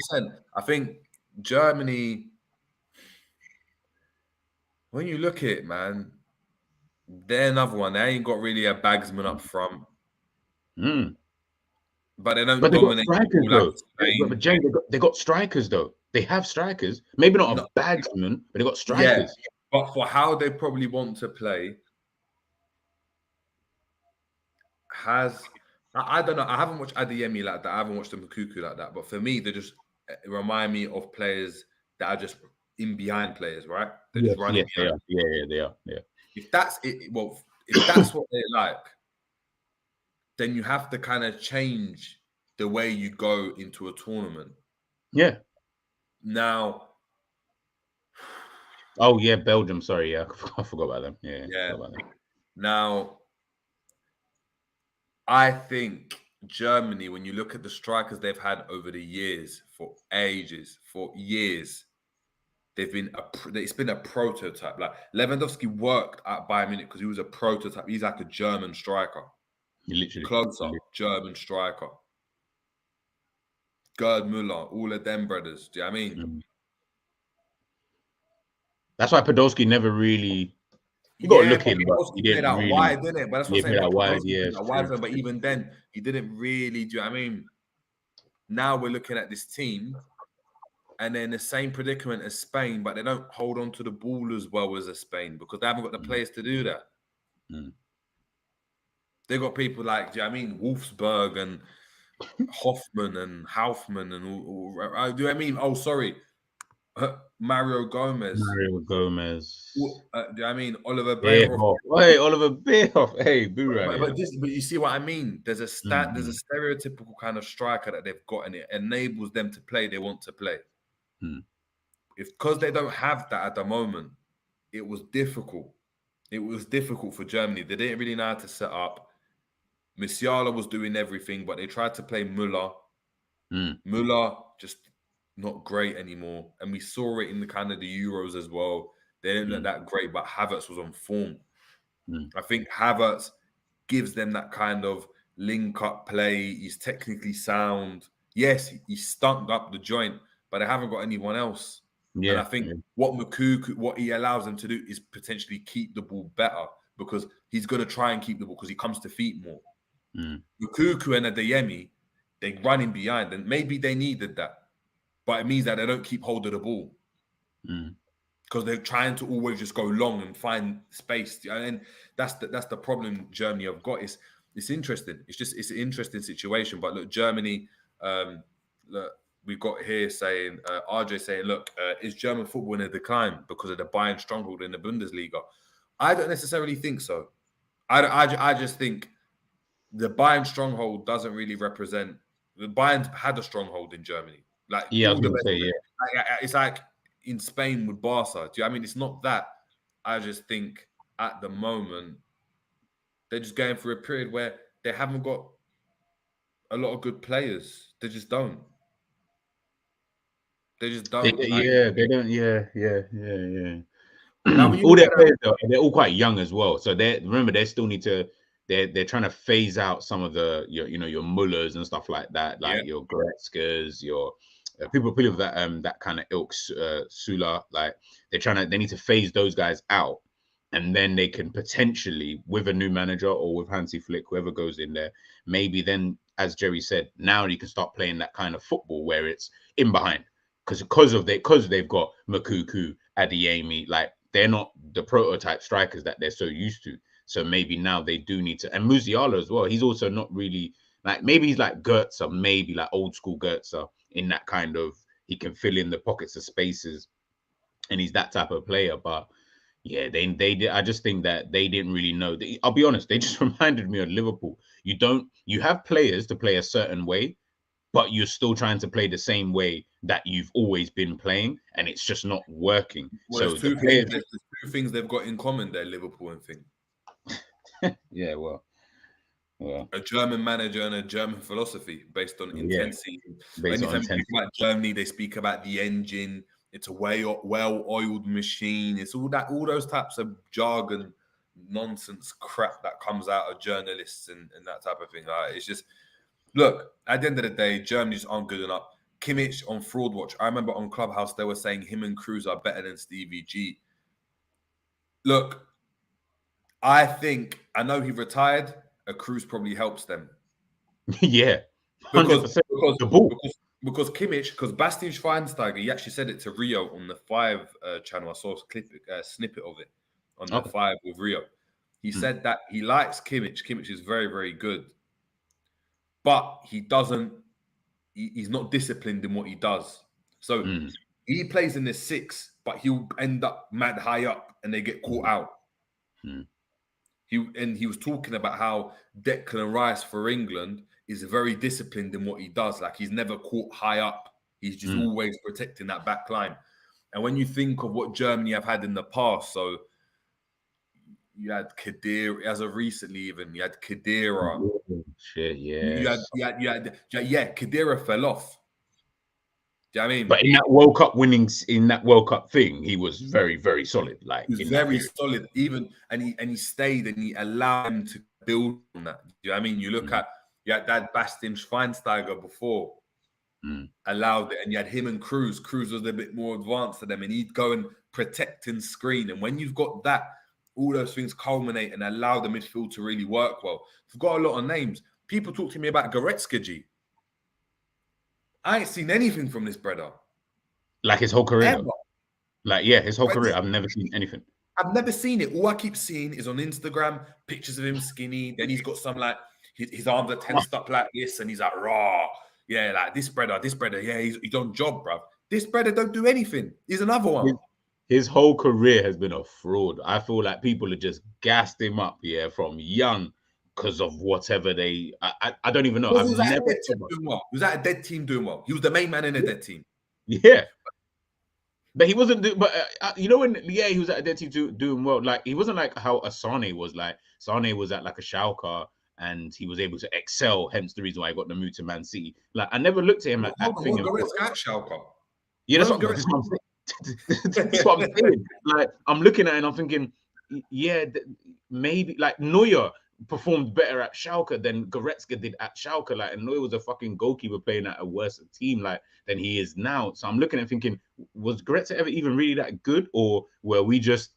I think Germany, when you look at it, man, they're another one. They ain't got really a bagsman up front. But they don't dominate strikers, like Spain. But Jay, they got strikers, though. They have strikers. Maybe not a bagsman, but they got strikers. Yeah, but for how they probably want to play, I don't know. I haven't watched Adeyemi like that. I haven't watched the Mukuku like that. But for me, they just remind me of players that are just in behind players, right? They're just running behind. They are. If that's it, well, if that's what they like, then you have to kind of change the way you go into a tournament. Yeah. Now. Oh yeah, Belgium. Sorry, yeah, I forgot about them. Yeah. About them. Now, I think Germany, when you look at the strikers they've had over the years, for years, it's been a prototype. Like Lewandowski worked at Bayern Munich because he was a prototype. He's like a German striker. Literally. Kloppzone, German striker. Gerd Müller, all of them brothers. Do you know what I mean? That's why Podolski never really. You got to look in, but he didn't out really. wide, didn't it? But that's what I'm saying. Wide, but even then, he didn't really. Do you know what I mean? Now we're looking at this team, and they're in the same predicament as Spain, but they don't hold on to the ball as well as Spain because they haven't got the players to do that. They got people like, do you know what I mean, Wolfsburg and Hoffman and Haufmann and all. Do you know what I mean? Oh, sorry. Mario Gomez. Do you know I mean? Oliver Bierhoff. Hey, Oliver Bierhoff. Hey, Boomerang. But you see what I mean? There's a stereotypical kind of striker that they've got, and it enables them to play they want to play. Because they don't have that at the moment, it was difficult. It was difficult for Germany. They didn't really know how to set up. Musiala was doing everything, but they tried to play Müller. Müller just not great anymore. And we saw it in the kind of the Euros as well. They didn't look that great, but Havertz was on form. I think Havertz gives them that kind of link-up play. He's technically sound. Yes, he stunk up the joint, but they haven't got anyone else. And I think what he allows them to do is potentially keep the ball better because he's going to try and keep the ball because he comes to feet more. Mukuku and Adeyemi, they're running behind, and maybe they needed that. But it means that they don't keep hold of the ball. because they're trying to always just go long and find space. And that's the problem Germany have got. It's interesting. It's an interesting situation. But look, Germany, look, we've got here saying RJ saying, look, is German football in a decline because of the Bayern stronghold in the Bundesliga? I don't necessarily think so. I just think the Bayern stronghold doesn't really represent. The Bayern had a stronghold in Germany. Like Yeah, I all was the gonna best. say, yeah. It's like in Spain with Barca. Do you know what I mean? It's not that. I just think at the moment they're just going through a period where they haven't got a lot of good players. They just don't. They just don't. They don't. Yeah. Now when you All look their at players, though, they're all quite young as well. So they still need to. They're trying to phase out some of your Mullers and stuff like that, yeah, like your Goretzkas, your people of that kind of ilk, Sula. Like they need to phase those guys out, and then they can potentially, with a new manager or with Hansi Flick, whoever goes in there, maybe then, as Jerry said, now you can start playing that kind of football where it's in behind, because they've got Makuku, Adeyemi, like they're not the prototype strikers that they're so used to. So maybe now they do need to, and Musiala as well. He's also not really like, maybe he's like Goetze, maybe like old school Goetze, in that kind of, he can fill in the pockets of spaces, and he's that type of player. But yeah, they did. I just think that they didn't really know. I'll be honest, they just reminded me of Liverpool. You have players to play a certain way, but you're still trying to play the same way that you've always been playing, and it's just not working. well, So the players, there's two things they've got in common there, Liverpool and thing. yeah, well, A German manager and a German philosophy based on yeah, intensity. based on Anytime you speak intensity. about Germany, they speak about the engine. It's a well-oiled machine. It's all those types of jargon, nonsense crap that comes out of journalists and that type of thing. It's just, look, at the end of the day, Germany just aren't good enough. Kimmich on Fraud Watch, I remember on Clubhouse, they were saying him and Cruz are better than Stevie G. Look, I know he retired. A Cruz probably helps them. Yeah, Because 100%. The ball. because Kimmich, because Bastian Schweinsteiger, he actually said it to Rio on the 5 channel. I saw a snippet of it on the 5 with Rio. He said that he likes Kimmich. Kimmich is very, very good, but he's not disciplined in what he does. So he plays in the 6, but he'll end up mad high up and they get caught out. He was talking about how Declan Rice for England is very disciplined in what he does. Like, he's never caught high up. He's just always protecting that back line. And when you think of what Germany have had in the past, so you had Khedira, as of recently even, you had Khedira. Shit, yeah. Khedira fell off. Do you know what I mean? But in that World Cup thing, he was very, very solid. Like, he was very solid, even, and he stayed and he allowed him to build on that. Do you know what I mean? You look at that Bastian Schweinsteiger before, allowed it, and you had him and Cruz. Cruz was a bit more advanced than them, and he'd go and protect and screen. And when you've got that, all those things culminate and allow the midfield to really work well. We've got a lot of names. People talk to me about Goretzka, G. I ain't seen anything from this brother. Like his whole career. Like, yeah, his whole career. I've never seen anything. I've never seen it. All I keep seeing is on Instagram, pictures of him skinny. Then he's got some, like, his arms are tensed up like this, and he's like, raw. Yeah, like this brother, yeah, he's on job, bruv. This brother don't do anything. He's another one. His whole career has been a fraud. I feel like people have just gassed him up, from young, because of whatever I don't even know. He was at a dead team doing well. He was the main man in a dead team. Yeah. But he wasn't, when he was at a dead team doing well. Like, he wasn't like how Asane was. Like, Sane was at like a Schalke and he was able to excel. Hence the reason why I got the move to Man City. Like, I never looked at him at Schalke. Yeah, that's what I'm saying. That's what I'm saying. Like, I'm looking at it and I'm thinking, maybe like Neuer performed better at Schalke than Goretzka did at Schalke. Like, and Neuer was a fucking goalkeeper playing at a worse team than he is now. So I'm looking at thinking, was Goretzka ever even really that good, or were we just,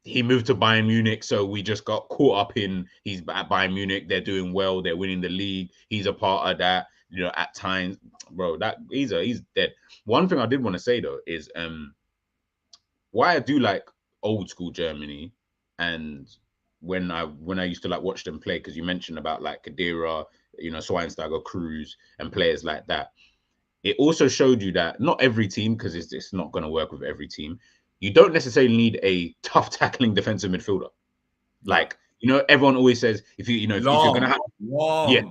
he moved to Bayern Munich, so we just got caught up in, he's at Bayern Munich, they're doing well, they're winning the league, he's a part of that. At times, bro, that he's dead. One thing I did want to say though is why I do like old school Germany, and when I used to like watch them play, because you mentioned about like Kadira, Schweinsteiger, Cruz, and players like that. It also showed you that not every team, because it's not going to work with every team. You don't necessarily need a tough tackling defensive midfielder. Like, everyone always says if you're gonna have Like,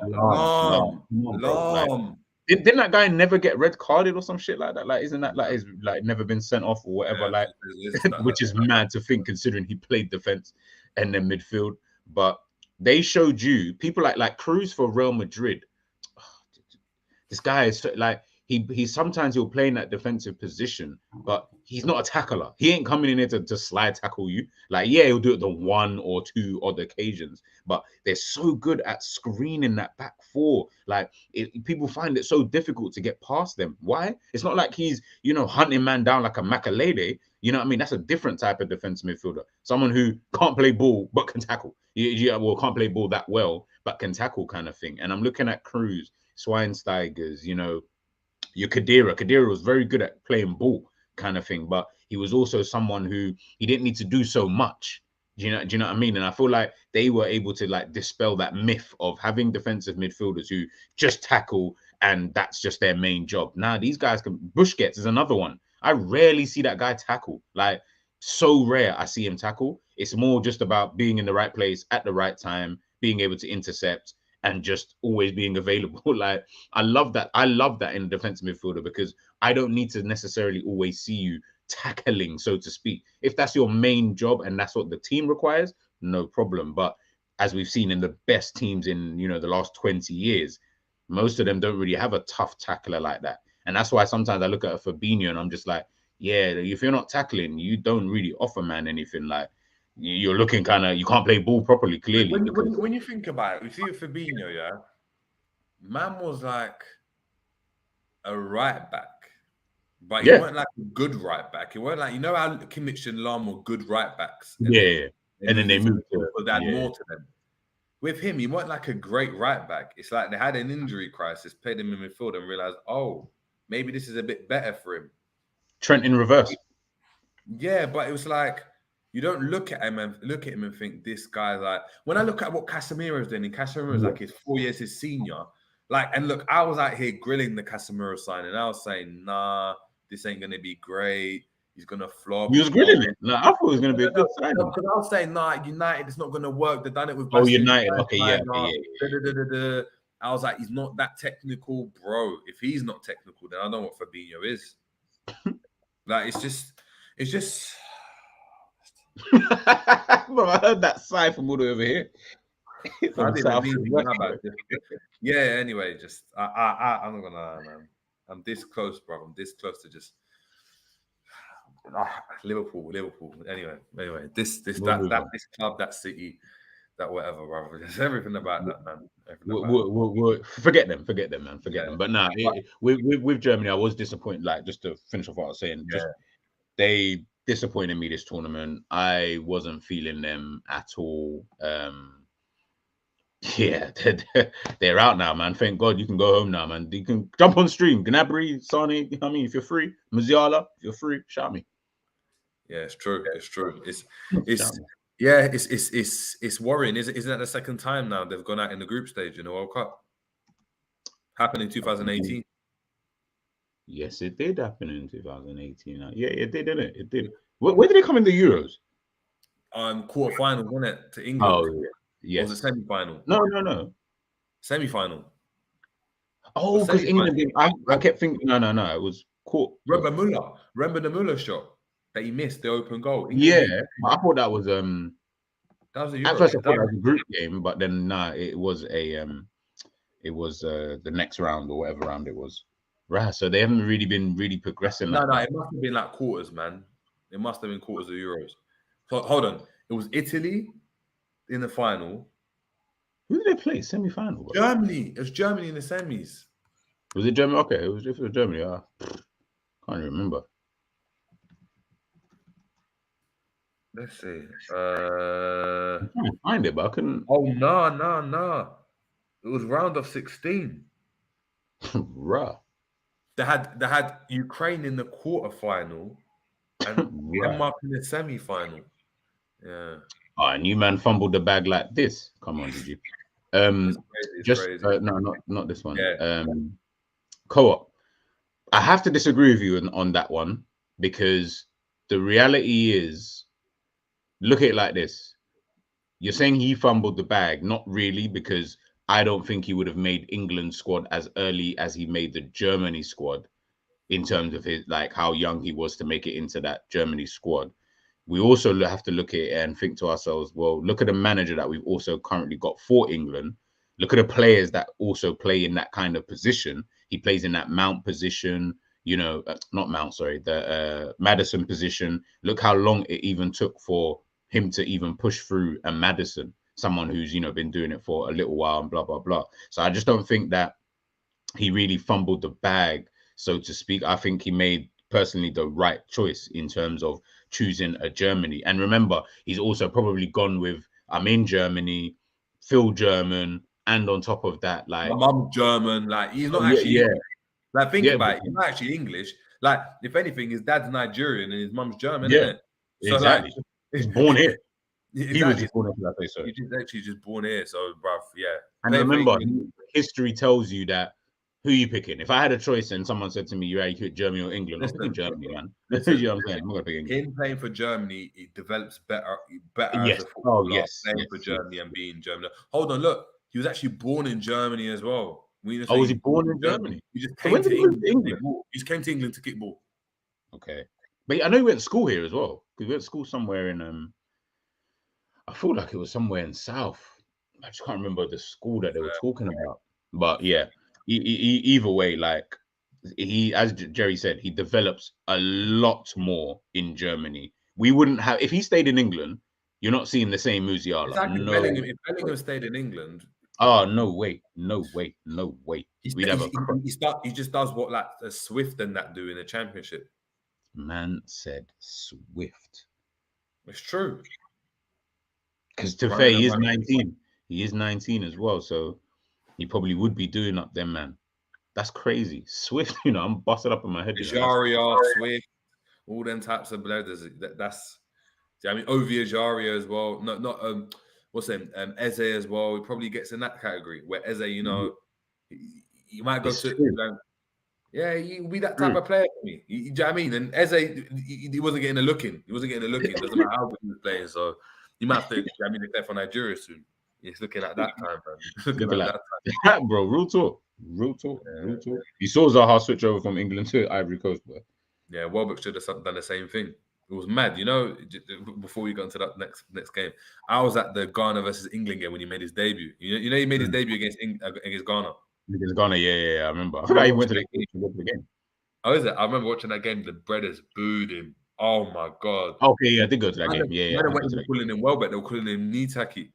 Lam. didn't that guy never get red carded or some shit like that? Like, isn't that like is like never been sent off or whatever? Yeah, Like, it's not which is mad to think considering he played defense and then midfield. But they showed you people like Cruz for Real Madrid. This guy is like he sometimes he'll play in that defensive position, but he's not a tackler. He ain't coming in here to slide tackle you. Like, yeah, he'll do it the one or two odd occasions, but they're so good at screening that back four. Like, people find it so difficult to get past them. Why? It's not like he's hunting man down like a Makalele. You know what I mean? That's a different type of defensive midfielder. Someone who can't play ball but can tackle. Well, can't play ball that well but can tackle, kind of thing. And I'm looking at Cruz, Schweinsteigers, your Kadira. Kadira was very good at playing ball, kind of thing, but he was also someone who he didn't need to do so much. Do you know what I mean? And I feel like they were able to like dispel that myth of having defensive midfielders who just tackle and that's just their main job. Now these guys can. Busquets is another one. I rarely see that guy tackle. Like, so rare I see him tackle. It's more just about being in the right place at the right time, being able to intercept, and just always being available. Like, I love that. I love that in a defensive midfielder, because I don't need to necessarily always see you tackling, so to speak. If that's your main job and that's what the team requires, no problem. But as we've seen in the best teams in the last 20 years, most of them don't really have a tough tackler like that. And that's why sometimes I look at a Fabinho and I'm just like, yeah, if you're not tackling, you don't really offer man anything. Like, you're looking kind of, you can't play ball properly, clearly. When you think about it, you see with Fabinho, yeah, man was like a right back, but he weren't like a good right back. He weren't like, how Kimmich and Lam were good right backs. And then they moved to they had more to them. With him, he weren't like a great right back. It's like they had an injury crisis, played him in midfield, and realized, oh, maybe this is a bit better for him. Trent in reverse. Yeah, but it was like, you don't look at him and think this guy, like, when I look at what Casemiro's doing, and Casemiro's like his 4 years his senior, like, and look, I was out here grilling the Casemiro sign, and I was saying, nah, this ain't gonna be great. He's gonna flop. He was grilling it. No, I thought it was gonna be a good sign. Because I was saying, nah, United, it's not gonna work. They've done it with. United. Okay, yeah. I was like, he's not that technical, bro. If he's not technical, then I don't know what Fabinho is. Like, it's just. Bro, I heard that sigh from all the way over here. Yeah. Anyway, just I'm not gonna lie, man. I'm this close, bro. I'm this close to just Liverpool. Anyway, this club, that city, that whatever, bro. There's everything about that, man. Forget them, man. Forget them. But nah, with Germany, I was disappointed. Like, just to finish off what I was saying, they disappointed me this tournament. I wasn't feeling them at all. Yeah, they're out now, man. Thank God you can go home now, man. You can jump on stream. Gnabry, Sane, I mean, if you're free. Musiala, if you're free, shout me. Yeah, it's true. It's worrying. Isn't that the second time now they've gone out in the group stage in the World Cup? Happened in 2018. Yes, it did happen in 2018. Yeah, it did, didn't it? It did. Where did they come in the Euros? Quarterfinal, wasn't it, to England? Oh, yeah. Yes. Or was it semi-final? No. Semi-final. Oh, because England did. I kept thinking, no. It was Remember Müller? Remember the Müller shot that he missed, the open goal? England I thought that was that was a Euro. At first I thought it was a group game, but then it was the next round or whatever round it was. Right, so they haven't really been progressing. No, it must have been like quarters, man. It must have been quarters of Euros. So hold on, it was Italy in the final. Who did they play? Semi-final? Germany. It was Germany in the semis. Was it Germany? Okay, it was Germany. I can't remember. Let's see. I'm trying to find it, but I couldn't. Oh no! It was round of 16. Bruh. They had Ukraine in the quarterfinal. And Right. Denmark in the semi-final. Yeah. Oh, and you man fumbled the bag like this. Come on, did you? It's crazy. It's Just crazy. no, not this one. Yeah. Co-op. I have to disagree with you on that one because the reality is, look at it like this. You're saying he fumbled the bag, not really, because I don't think he would have made England's squad as early as he made the Germany squad in terms of his like how young he was to make it into that Germany squad. We also have to look at it and think to ourselves, well, look at the manager that we've also currently got for England. Look at the players that also play in that kind of position. He plays in that Mount position, not Mount, sorry, the Madison position. Look how long it even took for him to even push through a Madison, someone who's, been doing it for a little while and blah, blah, blah. So I just don't think that he really fumbled the bag, so to speak. I think he made personally the right choice in terms of choosing a Germany. And remember, he's also probably gone with I'm in Germany, feel German, and on top of that, My like mum's German. Like, he's not yeah, actually yeah, English. Like, think yeah, about it. He's not actually English. Like, if anything, his dad's Nigerian and his mum's German, yeah, isn't it? So, like, exactly. He's born here. He was exactly. just born into that place. So, He's just actually just born here. So, bruv, yeah. and Play for remember, England. history tells you that who you picking. If I had a choice and someone said to me, "You either pick Germany or England," I'm picking Listen, Germany, man. listen. You know what I'm saying? I'm gonna pick England. Him playing for Germany, it develops better as Yes. a Oh, footballer yes. playing Yes. for Yes. Germany and being German. Hold on, look, he was actually born in Germany as well. We didn't Oh, say was he born in Germany? He just So came when to did he move England. to England? He just came to England to kick ball. Okay, but I know he went to school here as well. Because we went to school somewhere in I feel like it was somewhere in South. I just can't remember the school that they were talking about. But yeah, either way, like he, as Jerry said, he develops a lot more in Germany. We wouldn't have if he stayed in England. You're not seeing the same It's Musiala. like No Bellingham. If way. Bellingham stayed in England, Oh no way, no way, no way. We'd have a he just does what like a Swift and that do in the Championship. man said Swift. It's true. Because to fair, Running he is around. 19. He is 19 as well. So he probably would be doing up them, man. That's crazy. Swift, I'm busted up in my head. Ajaria, Swift, all them types of blooders. That's. I mean, Ovi Ajaria as well. Not what's him? Eze as well. He probably gets in that category where Eze, you might go It's to. true. Yeah, he'll be that type of player for me. Do you know what I mean? And Eze, he wasn't getting a look in. He wasn't getting a look in. Doesn't matter how good he was playing. So you might have to. I mean, declare for Nigeria soon. He's looking at that time, man. He's looking at that time. Bro, real talk. Real talk. Yeah. Real talk. You saw Zaha switch over from England to Ivory Coast, bro. Yeah, Welbeck should have done the same thing. It was mad, before we got into that next game, I was at the Ghana versus England game when he made his debut. He made his debut against Ghana. Against Ghana, yeah. I remember. I forgot he went to the game. Oh, is it? I remember watching that game. The Breaders booed him. Oh my god. Okay, yeah, I did go to that game. Yeah. They were calling him Welbeck. They were calling him Nitaki.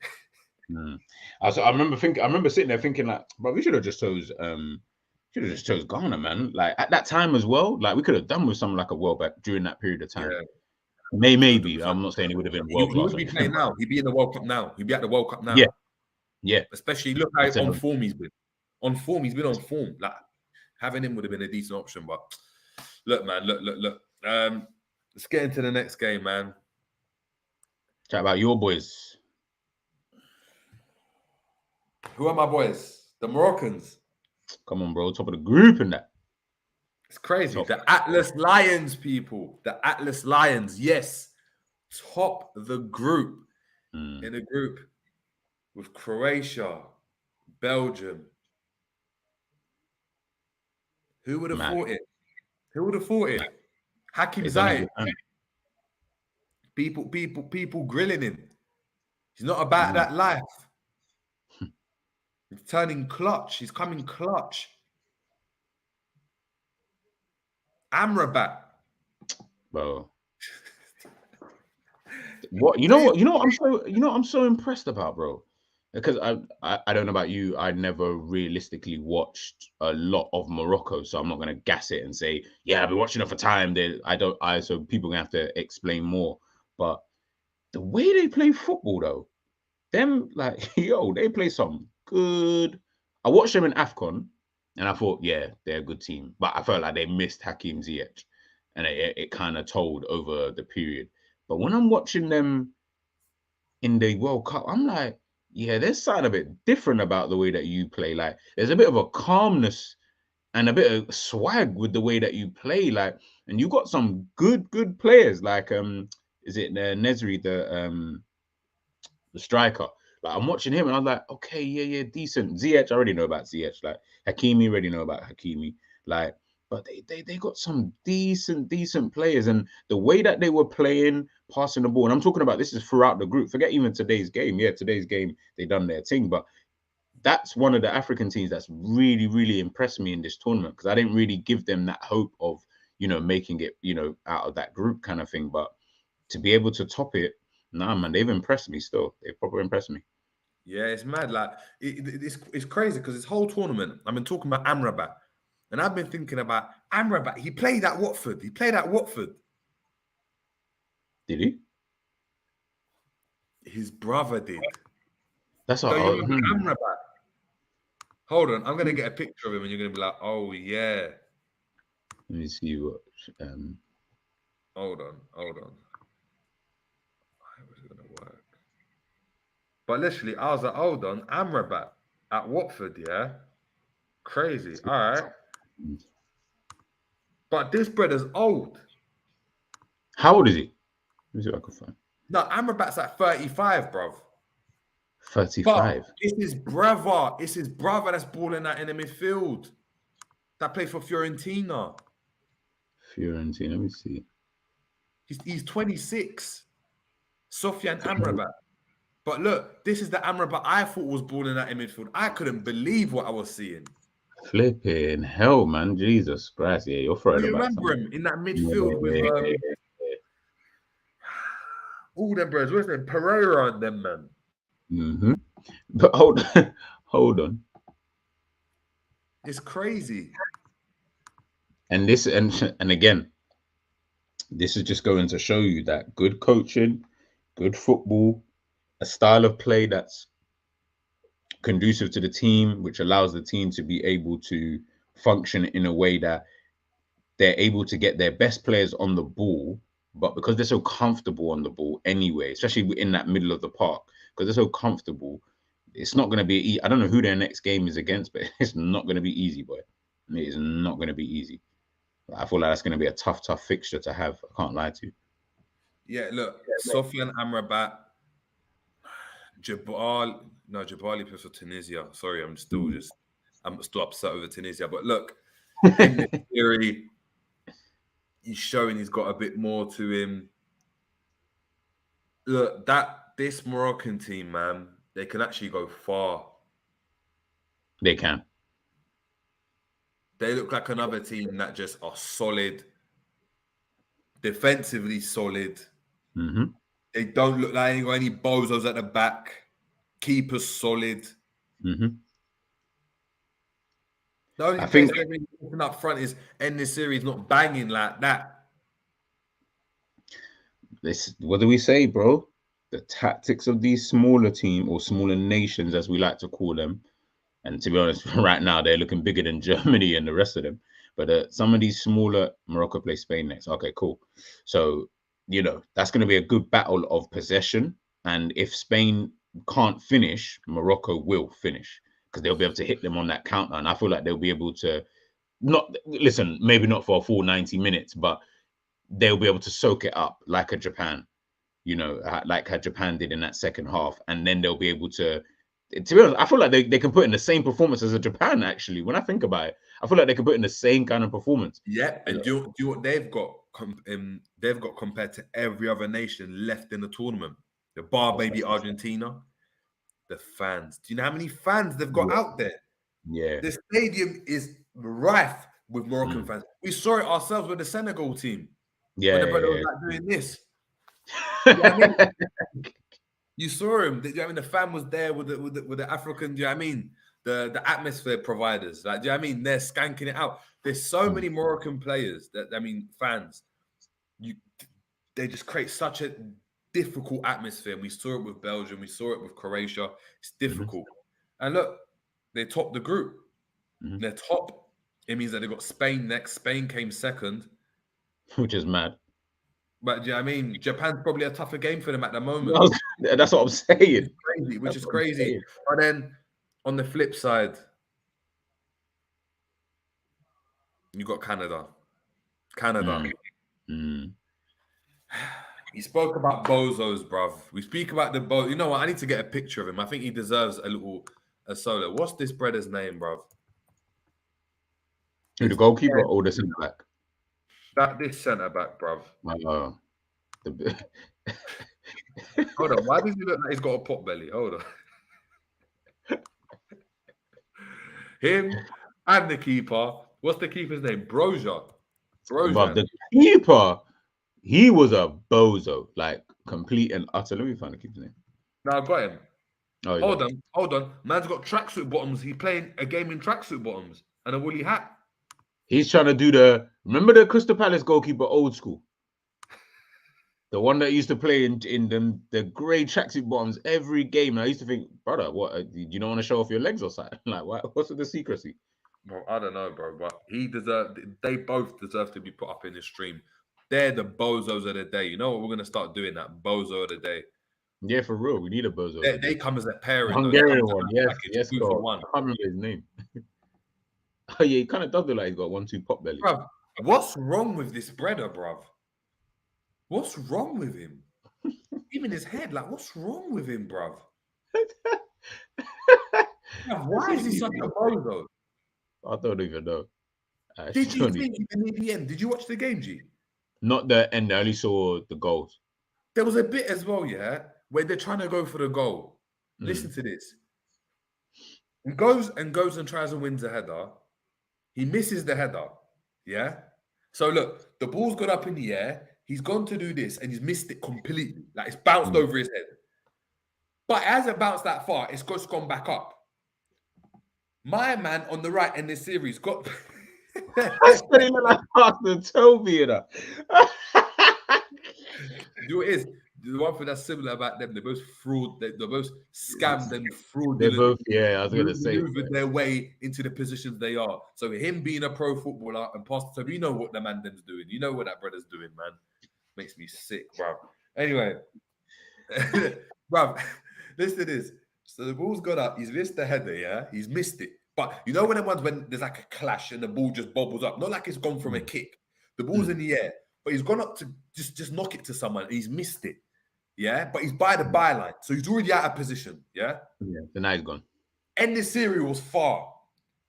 I remember sitting there thinking like, bro, we should have just chose Ghana, man. Like at that time as well, like we could have done with something like a Welbeck during that period of time. Yeah. Maybe. I'm not saying it would have been world class. He would be playing now. He'd be in the World Cup now. He'd be at the World Cup now. Yeah. Especially look how on form he's been. He's been on form. Like having him would have been a decent option. But look, man, look. Let's get into the next game, man. Chat about your boys. Who are my boys? The Moroccans. Come on, bro. Top of the group in that. It's crazy. The Atlas Lions, people. The Atlas Lions. Yes. Top the group. In a group with Croatia, Belgium. Who would have thought it? Who would have thought it? Hakim Ziyech. People grilling him. He's not about that life. He's turning clutch. He's coming clutch. Amrabat. Bro. What I'm so impressed about, bro. Because I don't know about you, I never realistically watched a lot of Morocco, so I'm not gonna gas it and say, yeah, I've been watching it for time. So people gonna have to explain more. But the way they play football though, them like they play some good. I watched them in AFCON and I thought, yeah, they're a good team. But I felt like they missed Hakim Ziyech. and it kind of told over the period. But when I'm watching them in the World Cup, I'm like, yeah, there's something a bit different about the way that you play. Like, there's a bit of a calmness and a bit of swag with the way that you play. Like, and you got some good players. Like, is it Nesri, the striker? Like, I'm watching him and I'm like, okay, yeah, decent. Ziyech, I already know about Ziyech. Like, Hakimi, already know about Hakimi. Like, but they got some decent players, and the way that they were playing, passing the ball, and I'm talking about this is throughout the group. Forget even today's game. Yeah, today's game they done their thing, but that's one of the African teams that's really impressed me in this tournament, because I didn't really give them that hope of, making it, out of that group kind of thing. But to be able to top it, nah, man, they've impressed me still. They've properly impressed me. Yeah, it's mad. Like it's crazy because this whole tournament, I've been talking about Amrabat, and I've been thinking about Amrabat. He played at Watford. Did he? His brother did. That's So you what. remember Amrabat? Hold on, I'm gonna get a picture of him, and you're gonna be like, "Oh yeah." Let me see what. Hold on. How was it gonna work? But literally, I was like, "Hold on, Amrabat at Watford, yeah, crazy." All right, but this brother's old. How old is he? Let me see what I can find. No, Amrabat's at 35, bruv. 35. But it's his brother. It's his brother that's balling that in the midfield. That plays for Fiorentina. Fiorentina. Let me see. He's 26. Sofyan Amrabat. But look, this is the Amrabat I thought was balling that in midfield. I couldn't believe what I was seeing. Flipping hell, man. Jesus Christ. Yeah, you're throwing Do you about remember something. him in that midfield with all them bros? What's their Pereira and them, man? Mm-hmm. But hold on. It's crazy. And this, and again, this is just going to show you that good coaching, good football, a style of play that's conducive to the team, which allows the team to be able to function in a way that they're able to get their best players on the ball, but because they're so comfortable on the ball anyway, especially in that middle of the park, because they're so comfortable, it's not going to be. I don't know who their next game is against, but it's not going to be easy, boy. It is not going to be easy. I feel like that's going to be a tough fixture to have. I can't lie to you. Yeah, look, Sofian Amrabat, Jabali plays for Tunisia. Sorry, I'm still upset over Tunisia. But look, in the theory, he's showing he's got a bit more to him. Look, this Moroccan team, man, they can actually go far. They can. They look like another team that just are solid, defensively solid. Mm-hmm. They don't look like they got any bozos at the back. Keeper's solid. Mm-hmm. The only place they're really looking up front is end this series not banging like that. What do we say, bro? The tactics of these smaller team or smaller nations, as we like to call them. And to be honest, right now they're looking bigger than Germany and the rest of them. But some of these smaller, Morocco play Spain next. Okay, cool. So, that's going to be a good battle of possession. And if Spain can't finish, Morocco will finish, because they'll be able to hit them on that counter. And I feel like they'll be able to maybe not for a full 90 minutes, but they'll be able to soak it up like a Japan, like how Japan did in that second half. And then they'll be able to be honest, I feel like they can put in the same performance as a Japan, actually. When I think about it, I feel like they can put in the same kind of performance. Yeah, and do you what they've got? They've got compared to every other nation left in the tournament. The bar baby Argentina, the fans. Do you know how many fans they've got out there? Yeah. The stadium is rife with Moroccan fans. We saw it ourselves with the Senegal team. Yeah. When the brother was like doing this. You know what I mean? You saw him. You know what I mean? The fan was there with the African. Do you know what I mean? The atmosphere providers. Like, do you know what I mean? They're skanking it out. There's so many Moroccan players fans. They just create such a difficult atmosphere. We saw it with Belgium. We saw it with Croatia. It's difficult. And look, they topped the group. They're top. It means that they got Spain next. Spain came second. which is mad. But do you know what I mean? Japan's probably a tougher game for them at the moment. That's what I'm saying. Which is crazy. But then on the flip side, you got Canada. He spoke about bozos, bruv. We speak about the You know what? I need to get a picture of him. I think he deserves a solo. What's this brother's name, bruv? The goalkeeper or the centre back? This centre back, bruv. The Hold on. Why does he look like he's got a pot belly? Hold on. Him and the keeper. What's the keeper's name? Broja. But the keeper, he was a bozo, like complete and utter. Let me find the keeper's name. No, I got him. Oh, hold on. Man's got tracksuit bottoms. He's playing a game in tracksuit bottoms and a woolly hat. He's trying to do remember the Crystal Palace goalkeeper, old school? The one that used to play in the grey tracksuit bottoms every game. And I used to think, brother, what? You don't want to show off your legs or something? Like, what's with the secrecy? Well, I don't know, bro, but they both deserve to be put up in the stream. They're the bozos of the day. You know what? We're going to start doing that bozo of the day. Yeah, for real. We need a bozo. They come as a pairing. Hungarian one. Yes, one. I can't remember his name. Oh, yeah, he kind of does look like he's got 1-2 pot belly. Bruv, what's wrong with this brother, bruv? What's wrong with him? Even his head, like, what's wrong with him, bruv? Why is he such a bozo? I don't even know. Did you think in the end? Did you watch the game, G? Not the end. I only saw the goals. There was a bit as well, yeah, where they're trying to go for the goal. Listen to this. He goes and tries and wins a header. He misses the header, yeah? So look, the ball's gone up in the air. He's gone to do this and he's missed it completely. Like it's bounced over his head. But it hasn't bounced that far. It's just gone back up. My man on the right in this series got... That's pretty like Pastor Toby, you know. You know what it is? The one thing that's similar about them, they're both fraud. They're both scammed and fraudulent. They're both, I was going to say. Maneuvered their way into the positions they are. So him being a pro footballer and Pastor Toby, you know what the man them's doing. You know what that brother's doing, man. Makes me sick, bro. Anyway, bro, listen to this. So the ball's gone up. He's missed the header, yeah? He's missed it. But you know when there's like a clash and the ball just bobbles up? Not like it's gone from a kick. The ball's in the air, but he's gone up to just knock it to someone and he's missed it. Yeah? But he's by the byline. So he's already out of position. Yeah? Yeah, the night's gone. And the series was far.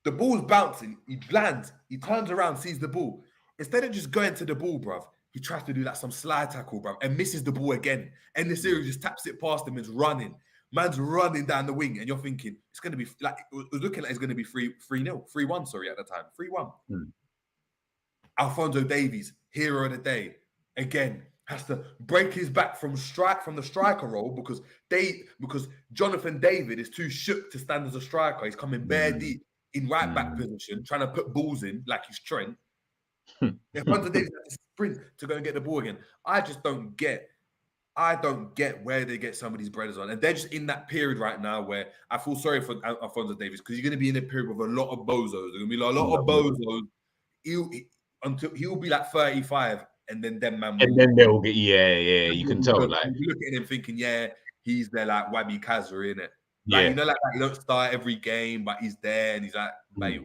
The ball's bouncing. He lands. He turns around, sees the ball. Instead of just going to the ball, bruv, he tries to do like some slide tackle, bruv, and misses the ball again. And the series just taps it past him and is running. Man's running down the wing, and you're thinking it's going to be like it was looking like it's going to be 3-0, 3-1. Sorry, at the time, 3-1. Alphonso Davies, hero of the day, again has to break his back from the striker role because Jonathan David is too shook to stand as a striker. He's coming bare deep in right back position, trying to put balls in like he's Trent. Alphonso Davies has to sprint to go and get the ball again. I don't get where they get some of these brothers on. And they're just in that period right now where I feel sorry for Alphonso Davies because you're going to be in a period with a lot of bozos. There's going to be a lot of bozos. He'll be like 35 and then them man. And then they'll get, you can tell. Like, you look at him thinking, he's there like Wabi Kazza, innit? Like, you know, like he don't start every game, but he's there and he's like, Bale.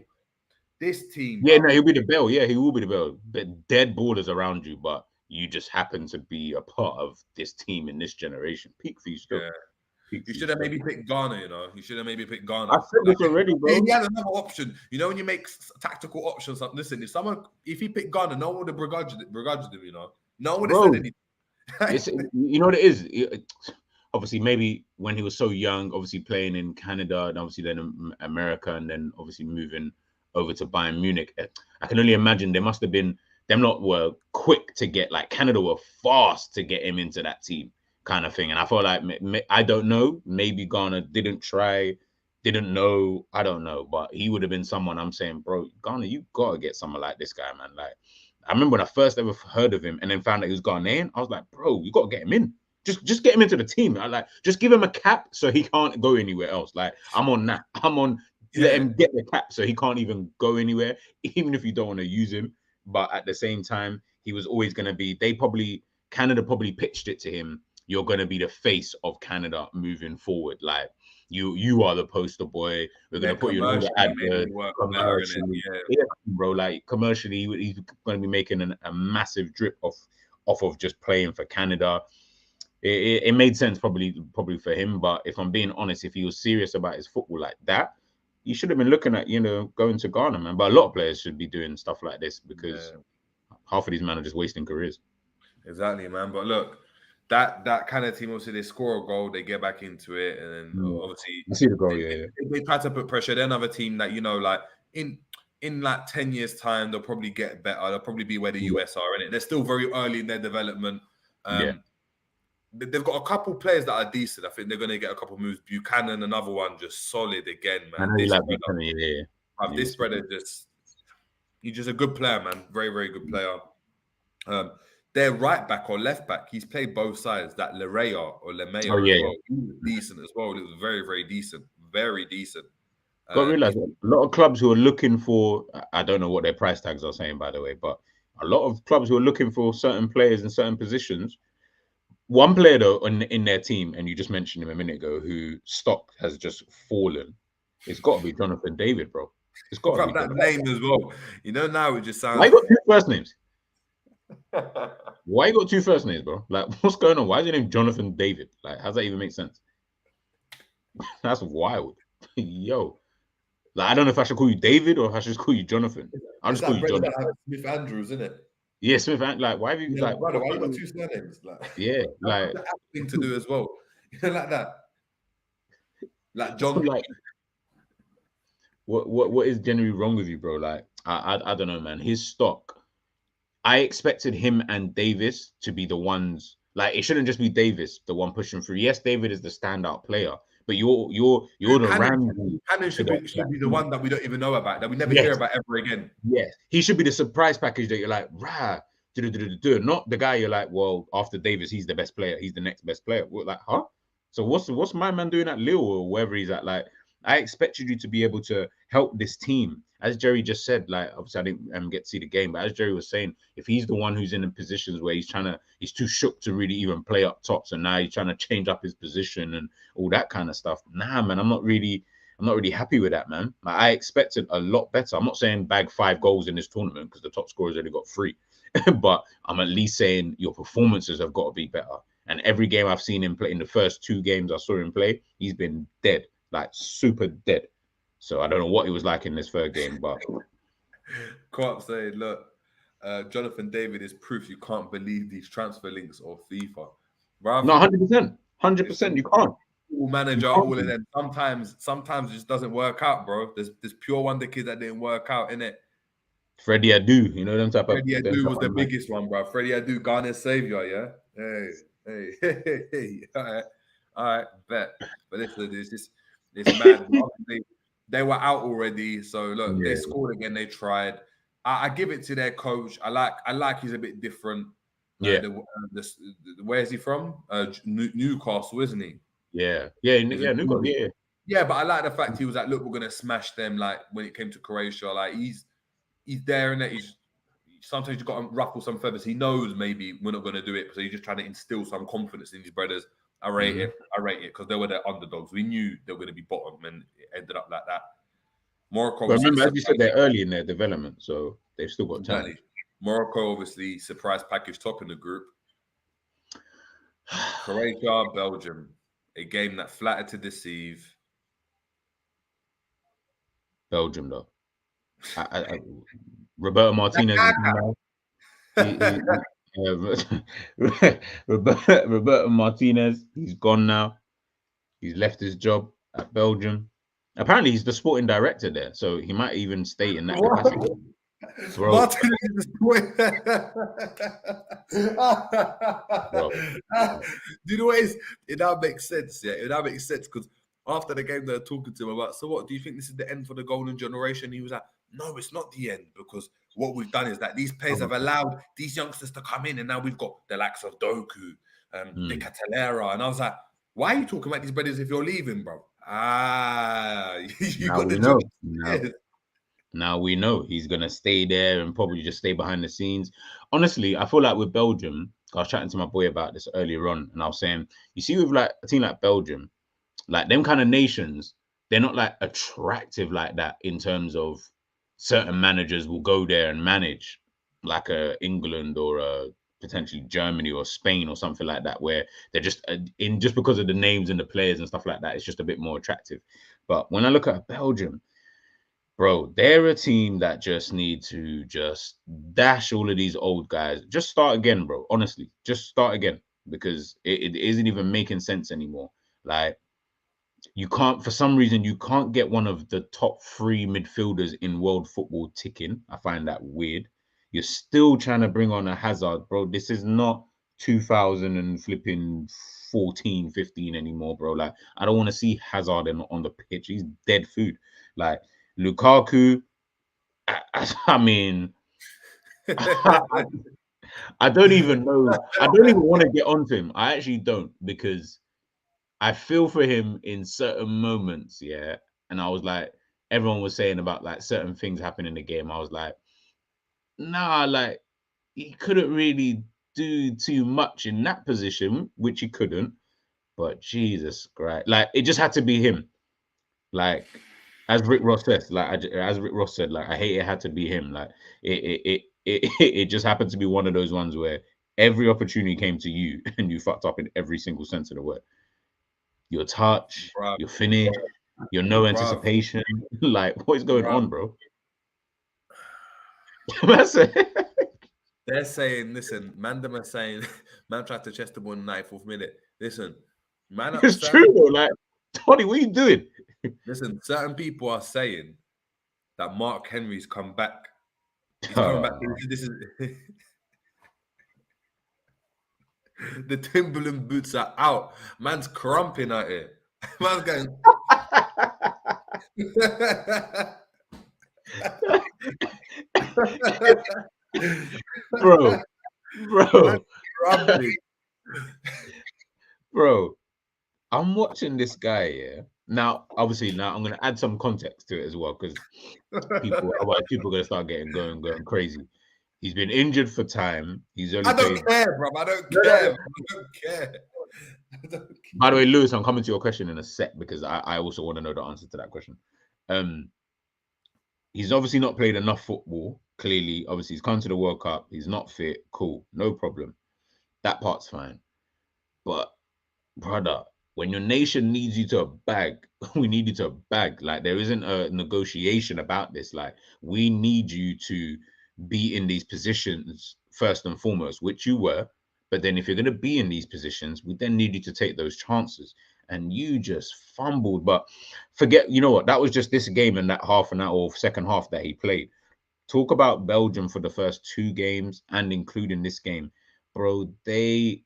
This team. Yeah, no, he'll be the bell. Yeah, he will be the bell. But dead borders around you, but you just happen to be a part of this team in this generation. Peak for you still. Yeah. You should have maybe picked Ghana, you know. You should have maybe picked Ghana. I said this already, bro. He had another option. You know, when you make tactical options, listen, if he picked Ghana, no one would have begrudged him, you know. No one would have said anything. You know what it is? Obviously, maybe when he was so young, obviously playing in Canada and obviously then America and then obviously moving over to Bayern Munich. I can only imagine there must have been, them lot were quick to get, like Canada were fast to get him into that team kind of thing. And I feel like, I don't know, maybe Ghana didn't know, I don't know, but he would have been someone I'm saying, bro, Ghana, you got to get someone like this guy, man. Like, I remember when I first ever heard of him and then found out he was Ghanaian, I was like, bro, you got to get him in. Just get him into the team. Just give him a cap so he can't go anywhere else. Like, I'm on that. Let him get the cap so he can't even go anywhere, even if you don't want to use him. But at the same time, he was always going to be. Canada probably pitched it to him. You're going to be the face of Canada moving forward. Like you are the poster boy. We're going to put you in all the commercially made adverts it work better, innit? commercially. Yeah, bro. Like commercially, he's going to be making a massive drip off of just playing for Canada. It made sense probably for him. But if I'm being honest, if he was serious about his football like that, he should have been looking at going to Ghana, man. But a lot of players should be doing stuff like this because half of these men are just wasting careers. Exactly, man. But look, that kind of team, obviously, they score a goal, they get back into it, and then obviously I see the goal. they try to put pressure. They're another team that like in like 10 years' time, they'll probably get better. They'll probably be where the US are in it. They're still very early in their development. They've got a couple players that are decent. I think they're going to get a couple moves. Buchanan, another one, just solid again, man. This brother he's just a good player, man. Very, very good player. Their right back or left back, he's played both sides. That Lemea as well. He was decent as well. It was very, very decent. Very decent. Got to realize a lot of clubs who are looking for, I don't know what their price tags are saying, by the way, but a lot of clubs who are looking for certain players in certain positions. One player, though, in their team, and you just mentioned him a minute ago, who stock has just fallen. It's got to be Jonathan David, bro. It's got to be that name as well. Now it just sounds. Why you got two first names? Why you got two first names, bro? Like, what's going on? Why is your name Jonathan David? Like, how does that even make sense? That's wild. Yo. Like, I don't know if I should call you David or if I should just call you Jonathan. I'll just call you Jonathan. Smith Andrews, isn't it? Yeah, Smith. Like, why have you brother? Why you got two surnames? Like thing to do as well. Like that. Like John. Like, what is generally wrong with you, bro? Like, I don't know, man. His stock. I expected him and Davis to be the ones. Like, it shouldn't just be Davis, the one pushing through. Yes, David is the standout player, but you're the Ramsey. Hannon should be the one that we don't even know about, that we never hear about ever again. Yes, he should be the surprise package that you're like, rah, not the guy you're like, well, after Davis, he's the best player. He's the next best player. We're like, huh? So what's my man doing at Lille or wherever he's at? Like, I expected you to be able to help this team. As Jerry just said, like, obviously I didn't get to see the game, but as Jerry was saying, if he's the one who's in the positions where he's too shook to really even play up top, so now he's trying to change up his position and all that kind of stuff. Nah, man, I'm not really happy with that, man. Like, I expected a lot better. I'm not saying bag 5 goals in this tournament because the top scorer's only got 3, but I'm at least saying your performances have got to be better. And every game I've seen him play, in the first 2 games I saw him play, he's been dead, like super dead. So I don't know what he was like in this third game, but Can't say, look, Jonathan David is proof you can't believe these transfer links of FIFA. No, 100%, you can't. Manager, all of them. Sometimes it just doesn't work out, bro. There's pure wonder kids that didn't work out, innit? Freddie Adu, them type of. Freddie Adu was the biggest one, bro. Freddie Adu, Ghana's savior, yeah. Hey. All right, bet. But it's mad. They were out already, so look, they scored again. They tried. I give it to their coach. I like he's a bit different. Where is he from? Newcastle, isn't he? Yeah, Newcastle. Yeah, but I like the fact he was like, look, we're gonna smash them. Like when it came to Croatia, like he's there and that. Sometimes you've got to ruffle some feathers. He knows maybe we're not going to do it, so he's just trying to instill some confidence in his brothers. I rate it because they were the underdogs. We knew they were going to be bottom, and it ended up like that. Morocco. But remember, as you said, they're early in their development, so they've still got time. Exactly. Morocco, obviously, surprise package top in the group. Croatia, Belgium, a game that flattered to deceive. Belgium, though. Roberto Martinez Roberto Martinez, he's gone now. He's left his job at Belgium. Apparently, he's the sporting director there, so he might even stay in that capacity. Bro. Martinez is the Do you know what it is? It now makes sense, yeah? It now makes sense because after the game, they're talking to him about, so what, do you think this is the end for the golden generation? He was like, no, it's not the end, because what we've done is that these players have allowed these youngsters to come in, and now we've got the likes of Doku, the Catalera, and I was like, why are you talking about these brothers if you're leaving, bro? You got the job. Now we know he's gonna stay there and probably just stay behind the scenes. Honestly, I feel like with Belgium, I was chatting to my boy about this earlier on, and I was saying, you see, with like a team like Belgium, like them kind of nations, they're not like attractive like that in terms of certain managers will go there and manage like a England or a potentially Germany or Spain or something like that, where they're just in just because of the names and the players and stuff like that, it's just a bit more attractive. But when I look at Belgium, bro, they're a team that just need to just dash all of these old guys. Just start again, bro. Honestly, just start again because it isn't even making sense anymore. Like, you can't, for some reason, you can't get one of the top three midfielders in world football ticking. I find that weird. You're still trying to bring on a Hazard, bro. This is not 2000 and flipping 14, 15 anymore, bro. Like, I don't want to see Hazard on the pitch. He's dead food. Like, Lukaku, I mean, I don't even know. I don't even want to get onto him. I actually don't, because I feel for him in certain moments, yeah. And I was like, everyone was saying about like certain things happen in the game. I was like, nah, like he couldn't really do too much in that position, which he couldn't. But Jesus Christ, like it just had to be him. Like as Rick Ross said, like I hate it had to be him. Like it just happened to be one of those ones where every opportunity came to you and you fucked up in every single sense of the word. Your touch, Bruv, your finish, your no bruv, anticipation. Like, what is going bruv. on, bro? That's it. They're saying, listen, man, them are saying, man tried to chest the ball in the 94th minute. Listen, man, It's true, though. Like, Tony, what are you doing? listen, certain people are saying that Mark Henry's come back. He's coming back. This is the Timberland boots are out. Man's crumping out here. Man's going. bro, Crumping. bro. I'm watching this guy, yeah. Now, obviously, now I'm gonna add some context to it as well, because people are gonna start going crazy. He's been injured for time. He's only I don't played. care, bro. I don't care. I don't care. I don't care. By the way, Lewis, I'm coming to your question in a sec because I also want to know the answer to that question. He's obviously not played enough football. Clearly, obviously, he's come to the World Cup. He's not fit. Cool, no problem. That part's fine. But brother, when your nation needs you to bag, we need you to bag. Like there isn't a negotiation about this. Like we need you to be in these positions first and foremost, which you were. But then if you're going to be in these positions, we then need you to take those chances. And you just fumbled. But forget, you know what? That was just this game and that half an hour or second half that he played. Talk about Belgium for the first two games and including this game, bro. I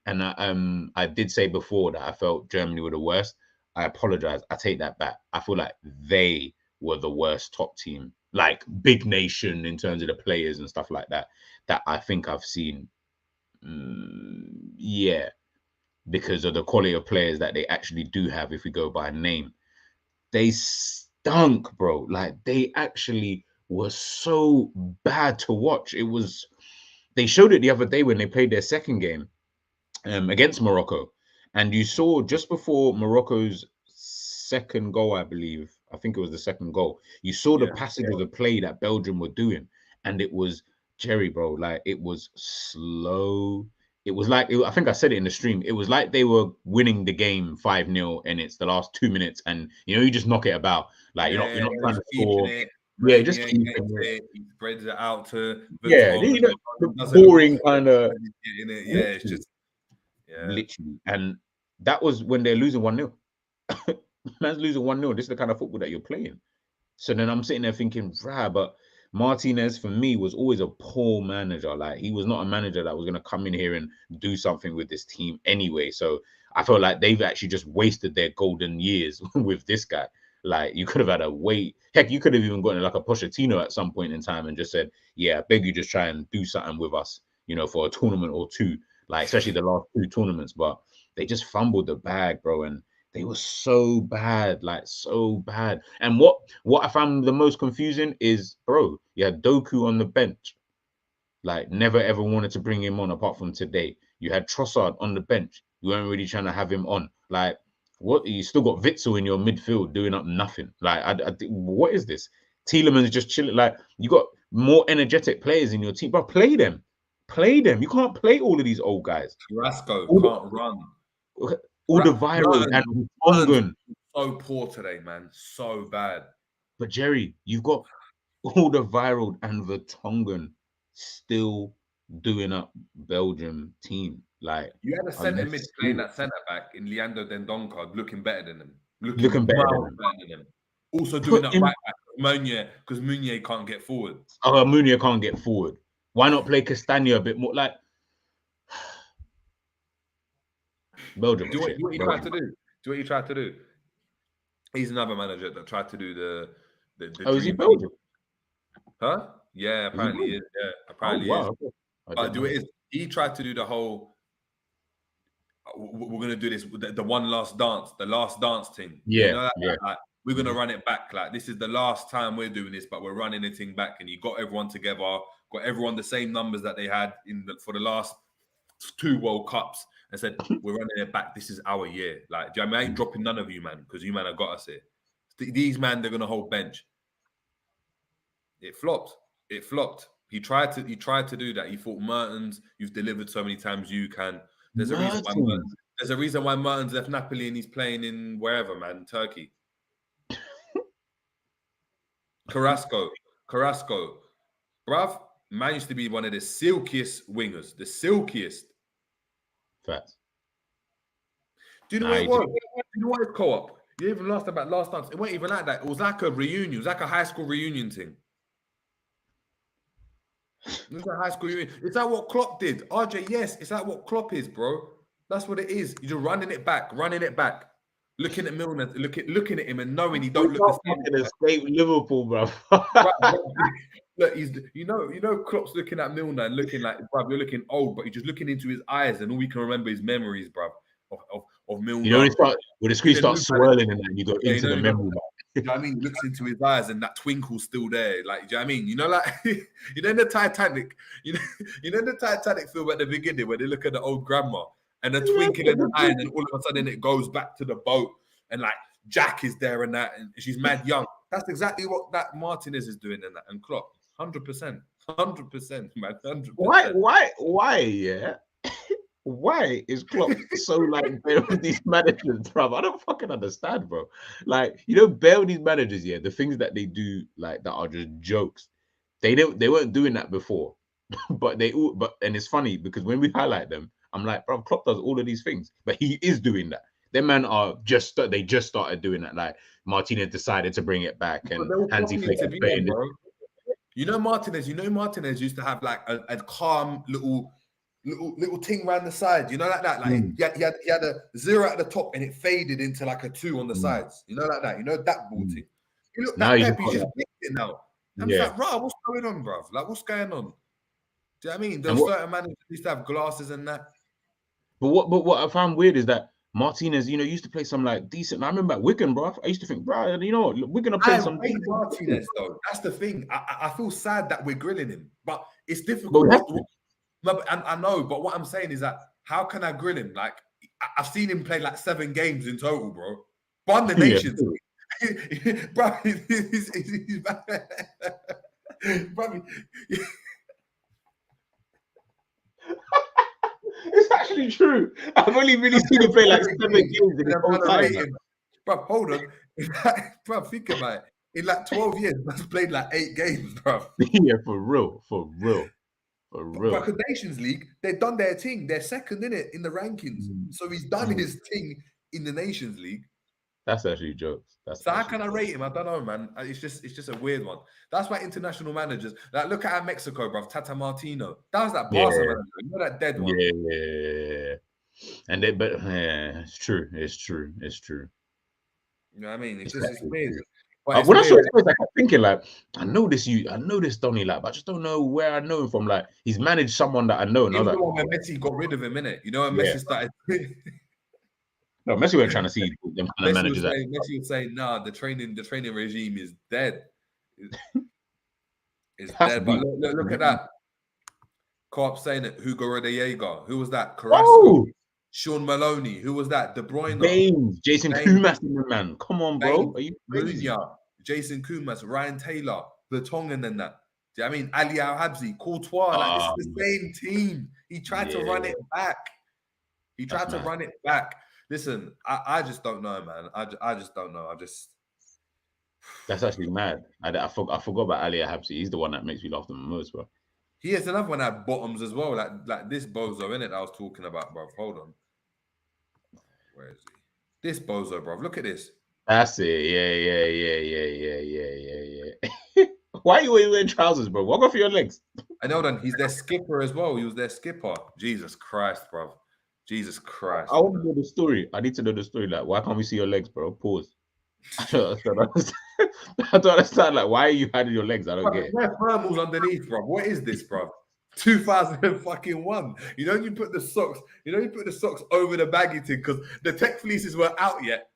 did say before that I felt Germany were the worst. I apologize. I take that back. I feel like they were the worst top team, like big nation in terms of the players and stuff like that. That I think I've seen. Yeah, because of the quality of players that they actually do have. If we go by name, they stunk, bro. Like they actually were so bad to watch. It was. They showed it the other day when they played their second game against Morocco, and you saw just before Morocco's second goal, I believe. I think it was the second goal. You saw the passage of the play that Belgium were doing, and it was Jerry, bro. Like it was slow. It was like I think I said it in the stream. It was like they were winning the game 5-0, and it's the last 2 minutes, and you just knock it about. Like you're not trying to score. Yeah, just keeping it. He spreads it out to the boring kind of. Yeah, it's just literally, and that was when they're losing 1-0. Man's losing 1-0. This is the kind of football that you're playing. So then I'm sitting there thinking, but Martinez for me was always a poor manager. Like he was not a manager that was going to come in here and do something with this team anyway. So I felt like they've actually just wasted their golden years with this guy. Like you could have had a wait. Heck, you could have even gotten like a Pochettino at some point in time and just said, "Yeah, I beg you, just try and do something with us, for a tournament or two." Like especially the last two tournaments, but they just fumbled the bag, bro. And They were so bad, like so bad. And what I found the most confusing is, bro, you had Doku on the bench. Like, never ever wanted to bring him on apart from today. You had Trossard on the bench. You weren't really trying to have him on. Like, what? You still got Witzel in your midfield doing up nothing. Like, what is this? Tielemans just chilling. Like, you got more energetic players in your team, but play them. Play them. You can't play all of these old guys. Carrasco All, can't run. all the viral and Tongan. So poor today, man. So bad. But Jerry, you've got all the viral and the Tongan still doing up Belgium team. Like, you had a centre mid playing that centre back in Leandro Dendoncker looking better than him. Looking better than him. Also doing up right back Meunier because Meunier can't get forward. Oh, Meunier can't get forward. Why not play Castagna a bit more? Like, Belgium. Do what he tried to do. Do what he tried to do. He's another manager that tried to do the oh, is he Belgium? Huh? Yeah, apparently he is. Yeah, apparently wow. is. But do it is he tried to do the whole we're gonna do this the one last dance, the last dance thing. Yeah, you know, yeah. like, we're gonna run it back. Like this is the last time we're doing this, but we're running the thing back. And you got everyone together, got everyone the same numbers that they had for the last 2 World Cups, and said we're running it back. This is our year. Like, I ain't dropping none of you, man, because you man have got us here. These man, they're gonna hold bench. It flopped. It flopped. He tried to do that. He thought Mertens, you've delivered so many times, you can. There's a reason why Mertens left Napoli and he's playing in wherever, man, Turkey. Carrasco, bruv, man used to be one of the silkiest wingers, the silkiest. Facts. Do you know what it was? Do you know what it's co-op? You even asked about last dance. It wasn't even like that. It was like a reunion. It was like a high school reunion thing. It's a high school reunion. It's like what Klopp did. RJ, yes, it's like what Klopp is, bro. That's what it is. You're running it back. Looking at Milner, looking at him and knowing he don't look the same. Escape Liverpool, bro. Look, you know, Klopp's looking at Milner and looking like, bruv, you're looking old, but you're just looking into his eyes, and all we can remember is memories, bruv, of Milner. You know, when the screen starts swirling and then you go into the memory. You know what I mean? He looks into his eyes and that twinkle's still there. Like, do you know what I mean? You know, like you know in the Titanic, you know the Titanic film at the beginning where they look at the old grandma and the twinkle in the eye, and then all of a sudden it goes back to the boat and like Jack is there and that, and she's mad young. That's exactly what that Martinez is doing in that, and Klopp, 100%, man, 100%. Why? Yeah. Why is Klopp so like bear with these managers, bro? I don't fucking understand, bro. Like, you know, bear with these managers, yeah. The things that they do, like, that are just jokes. They weren't doing that before, but and it's funny because when we highlight them, I'm like, bro, Klopp does all of these things, but he is doing that. Them men are just started doing that. Like, Martinez decided to bring it back, and Hansi Flick. You know, Martinez used to have like a calm little thing around the side, you know, like that. Like he had a 0 at the top and it faded into like a 2 on the sides, you know, like that. You know, that ball thing. You look now, he's just it now. I'm like, bro, what's going on, bro? Like, what's going on? Do you know what I mean? There's certain managers used to have glasses and that. But what I found weird is that Martinez, you know, used to play some like decent. I remember at Wigan, bro. I used to think, bro, you know, we're gonna play some. Martinez, though. That's the thing. I feel sad that we're grilling him, but it's difficult. I know, but what I'm saying is that how can I grill him? Like, I've seen him play like 7 games in total, bro. Won the Nations, bro. He's bro. It's actually true. I've only really seen him play like 7 games in his whole time. Bro, hold on. Bro, think about it. In like 12 years, he's played like 8 games, bro. Yeah, for real. But the Nations League, they've done their thing. They're second in it in the rankings. So he's done his thing in the Nations League. That's actually jokes. So how can I rate him? I don't know, man. It's just a weird one. That's why international managers, like, look at Mexico, bro. Tata Martino. That was that Barca manager. You know that dead one. Yeah. And it's true. You know what I mean? It's weird. When I saw his face, I kept thinking, like, I know this Donny, like, but I just don't know where I know him from. Like, he's managed someone that I know. And I was like, when Messi got rid of him, innit? You know when Messi started. No, Messi weren't trying to see them kind of managers. Messi was saying, nah, the training regime is dead. It's dead. But look at that. Co-op saying it. Hugo Rodallega. Who was that? Carrasco. Oh! Sean Maloney. Who was that? De Bruyne. Baines. Jason Kumas, man. Come on, bro. Are you crazy? Jason Kumas, Ryan Taylor, Vertonghen and that. Do you know what I mean? Ali Al-Habsi, Courtois. Like, this is the same team. He tried to run it back. He tried to run it back. Listen, I just don't know, man. I just don't know. That's actually mad. I forgot about Ali Al-Habsi. He's the one that makes me laugh the most, bro. He has another one at bottoms as well, like this bozo, innit, that I was talking about, bro. Hold on. Where is he? This bozo, bro. Look at this. That's it. Yeah. Why are you wearing trousers, bro? Walk off your legs. I know that he's their skipper as well. He was their skipper. Jesus Christ, bro. Jesus Christ. I want to know the story. I need to know the story. Like, why can't we see your legs, bro? Pause. I don't understand. Like, why are you hiding your legs? I don't get it. There's thermals underneath, bro. What is this, bro? 2001. You know, you put the socks over the baggy thing because the tech fleeces were out yet.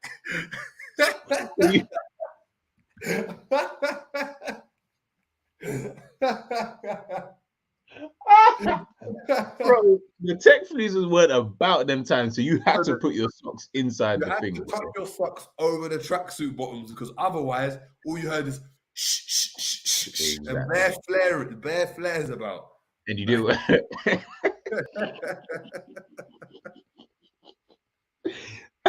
Bro, the tech fleeces weren't about them times, so you had to put your socks inside the thing. You tuck your socks over the tracksuit bottoms because otherwise, all you heard is shh, and bare flares about. And you do.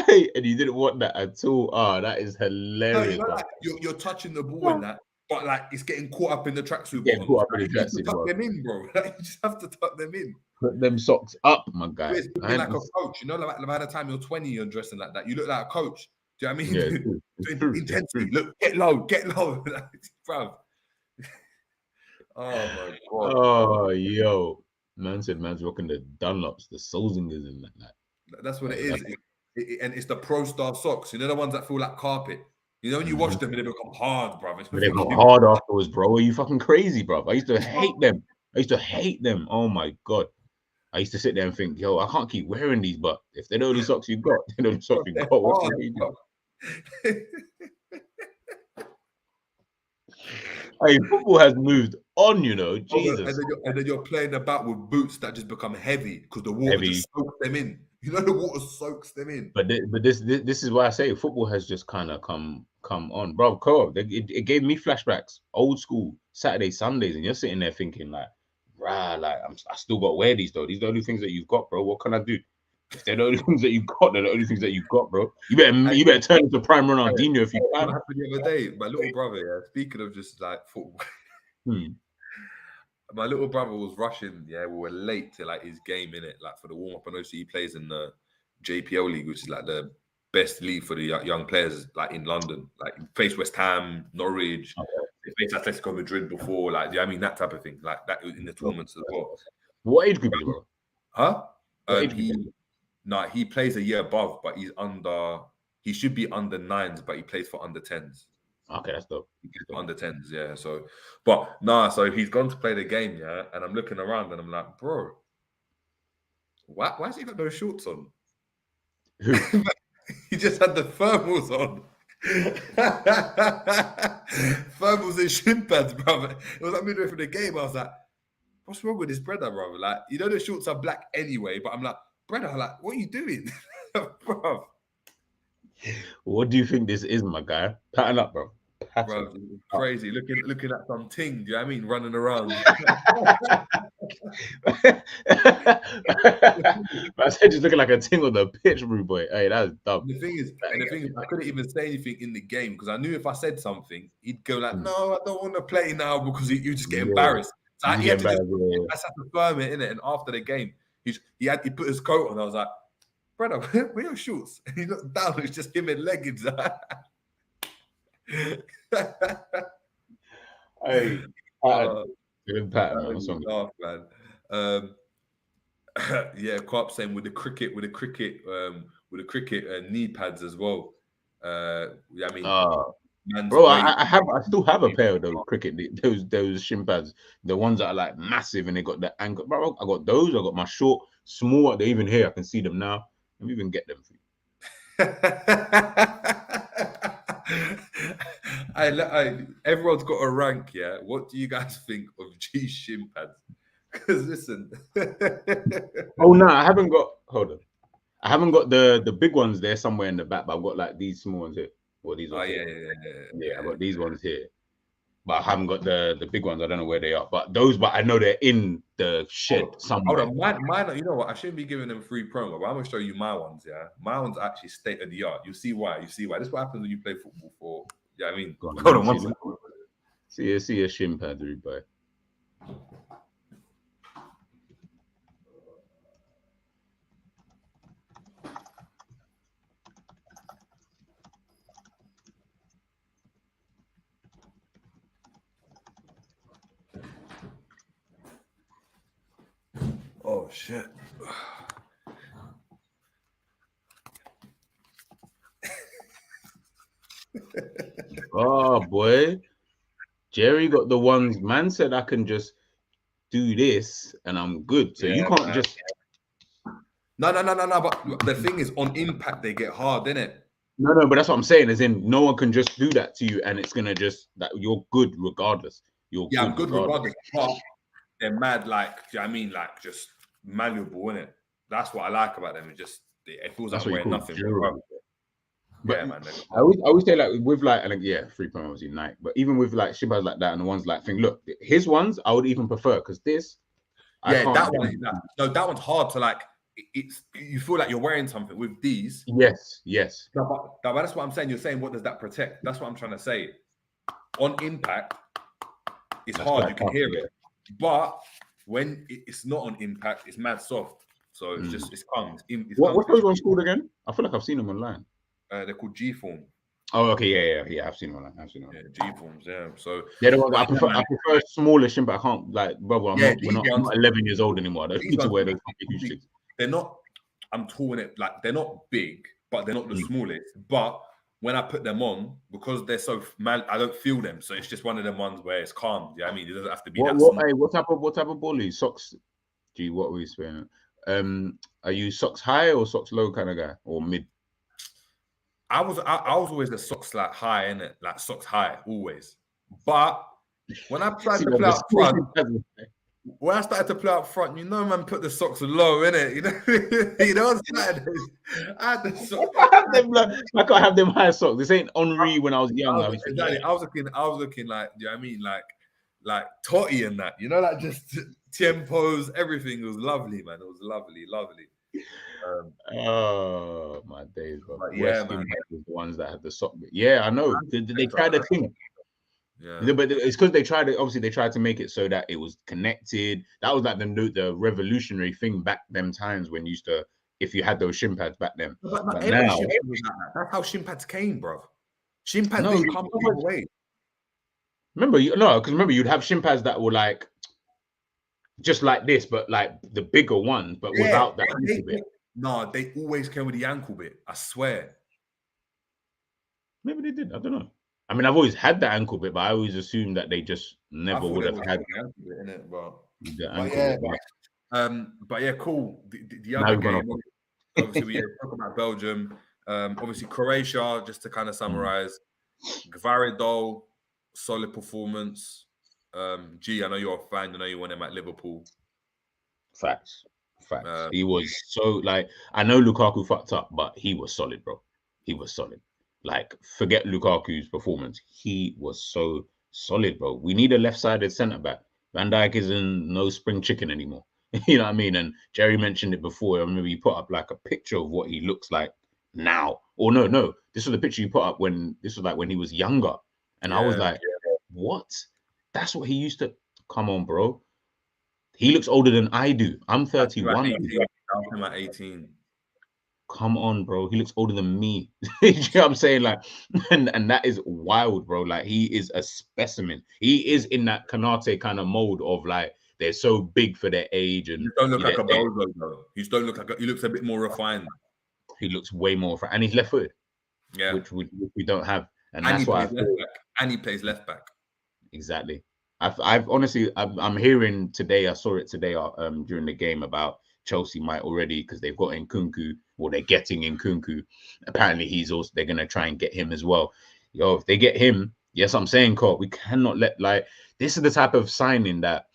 Hey, and you didn't want that at all. Oh, that is hilarious. No, like, you're touching the ball in that, but like it's getting caught up in the tracksuit. Getting caught up in the tracksuit. Tuck them in, bro. Like, you just have to tuck them in. Put them socks up, my guy. It's looking like a coach. You know, like by the time you're 20, you're dressing like that. You look like a coach. Do you know what I mean? Yeah, it's true. Intensity. Look, get low, bro. Oh my god. Oh, yo. Man said man's rocking the Dunlops, the Solzingers and that. That's what it is. And it's the Pro Star socks. You know, the ones that feel like carpet. You know, when you wash them and they become hard, bro. They become hard afterwards, bro. Are you fucking crazy, bro? I used to hate them. Oh my god. I used to sit there and think, yo, I can't keep wearing these, but if they're the only socks you got, they're the only socks you got. What do you do? Hey, football has moved on, you know. Jesus. And then you're playing about with boots that just become heavy because the water just soaks them in. You know, the water soaks them in. But this is why I say football has just kind of come on, bro. It gave me flashbacks, old school Saturday, Sundays, and you're sitting there thinking like, rah, like I still got to wear these though. These are the only things that you've got, bro. What can I do? If they're the only things that you got, they're the only things that you got, bro. You better turn into prime Ronaldinho if you can. What happened the other day? My little brother, yeah. Speaking of just like football, my little brother was rushing. Yeah, we were late to like his game in it, like for the warm up. And obviously he plays in the JPL league, which is like the best league for the young players, like in London. Like he faced West Ham, Norwich, he faced Atletico Madrid before, like I mean that type of thing, like that in the tournaments as well. What age group is he, bro? Huh? He plays a year above, but he should be under 9s, but he plays for under 10s. Okay, that's dope. Under 10s, yeah. So he's gone to play the game, yeah. And I'm looking around and I'm like, bro, why has he got those shorts on? He just had the thermals on. Thermals and shin pads, brother. It was like midway through the game. I was like, what's wrong with this brother, brother? Like, you know, the shorts are black anyway, but I'm like, brother, like, what are you doing? Bro. What do you think this is, my guy? Pattern up, bro. Bro, crazy. Looking at some ting, do you know what I mean? Running around. I said just looking like a ting on the pitch, rude boy. Hey, that's dumb. The thing is, I couldn't even say anything in the game because I knew if I said something, he'd go like, no, I don't want to play now because you just get embarrassed. So he had to just firm it, innit? And after the game, he put his coat on. I was like, brother, where are your shorts? And he looked down, it's just him in leggings. Hey, pattern, man. Yeah, Co-op saying with the cricket knee pads as well. I mean, bro, I still have a pair of those those shin pads, the ones that are like massive and they got the ankle. Bro, I got those. I got my short, small. They're even here. I can see them now. Let me even get them for you. Everyone's got a rank, yeah. What do you guys think of G shin pads? Because listen, Oh no, I haven't got. Hold on, I haven't got the big ones there somewhere in the back, but I've got like these small ones here. Or these oh ones yeah, here. yeah, yeah, Yeah, yeah, I've got yeah. these ones here. But I haven't got the big ones. I don't know where they are. But I know they're in the shed Hold somewhere. on, mine. You know what? I shouldn't be giving them free promo, but I'm gonna show you my ones. Yeah, my ones are actually state of the art. You see why? You see why? This is what happens when you play football for. Yeah, I mean, Go on, hold on one second. see a shin pad, boy. Oh shit. Oh boy, Jerry got the ones. Man said I can just do this and I'm good. So you can't just. No. But the thing is, on impact, they get hard, innit? No. But that's what I'm saying. As in, no one can just do that to you, and it's gonna just that you're good regardless. You're Yeah, I'm good good regardless. but they're mad, like, do you know what I mean? Like, just malleable, innit? That's what I like about them. It feels like That's I'm what you wearing call nothing. durable. But Yeah, man. I always say like with like, and yeah, 3.0 was Nike, but even with like shibas like that and the ones like thing, look, his ones I would even prefer because this I Yeah, can't that one. do. No, that one's hard to like. It's you feel like you're wearing something with these. Yes. But that's what I'm saying. You're saying, what does that protect? That's what I'm trying to say. On impact, it's That's hard. quite You can tough, hear yeah. it. But when it's not on impact, it's mad soft. So it's calm. It's What's those ones called again? I feel like I've seen them online. They're called G form. Oh, okay, yeah. I've seen them online. Yeah, G forms. Yeah. So they're the ones but I prefer. I prefer smaller shin, but I can't like, brother. I'm yeah, not. I'm not 11 years old anymore. I don't need to wear those huge things. They're not. I'm tall in it. Like, they're not big, but they're not the smallest. But when I put them on, because they're so man, I don't feel them. So it's just one of them ones where it's calm. Yeah, I mean, it doesn't have to be that small. Hey, what type of ball are you? Socks? Gee, what were you saying? Are you socks high or socks low kind of guy or mid? I was always the socks like high, innit? Like socks high, always. But when I tried to play up front, when I started to play up front, you know, man, put the socks low, innit? You know, you know, on Saturdays, I had the socks. I can't have them high socks. This ain't Henri when I was young. I was looking like, do you know what I mean? Like Totti and that, you know, like just tempos, everything was lovely, man. It was lovely. Oh my days, bro. Yeah, man. Was the ones that had the sock. Yeah, I know. They tried to think. Yeah, but it's because they tried to. Obviously, they tried to make it so that it was connected. That was like the revolutionary thing back them times when you used to, if you had those shin pads back then. But now, that's how shin pads came, bro. Shin pads didn't come all the way. Remember, you'd have shin pads that were like just like this, but like the bigger ones, but without that ankle bit. No, they always came with the ankle bit. I swear. Maybe they did. I don't know. I mean, I've always had the ankle bit, but I always assumed that they just never would have had the ankle bit in it. But yeah, cool. The other game, obviously, we talk about Belgium. Obviously, Croatia. Just to kind of summarize, Gvaridol, solid performance. G, I know you're a fan. I know you want him at Liverpool. Facts. He was so like, I know Lukaku fucked up, but he was solid, bro. He was solid. Like, forget Lukaku's performance. He was so solid, bro. We need a left-sided centre back. Van Dijk isn't no spring chicken anymore. You know what I mean? And Jerry mentioned it before. I remember he put up like a picture of what he looks like now. Or no. This was the picture you put up when he was younger. And I was like, what? That's what he used to. Come on, bro. He looks older than I do. I'm 31. I'm at 18. Come on, bro. He looks older than me. You know what I'm saying? Like, and that is wild, bro. Like, he is a specimen. He is in that Kanate kind of mode of like, they're so big for their age. And you don't look like a bozo, though. You don't look like he looks a bit more refined. He looks way more and he's left footed. Yeah. Which we don't have. And that's why he plays left back. Exactly. I've honestly, I'm hearing today, I saw it today during the game about Chelsea might already, because they've got Nkunku, or they're getting Nkunku. Apparently, they're gonna try and get him as well. Yo, if they get him, yes, I'm saying, Cole, we cannot let this is the type of signing that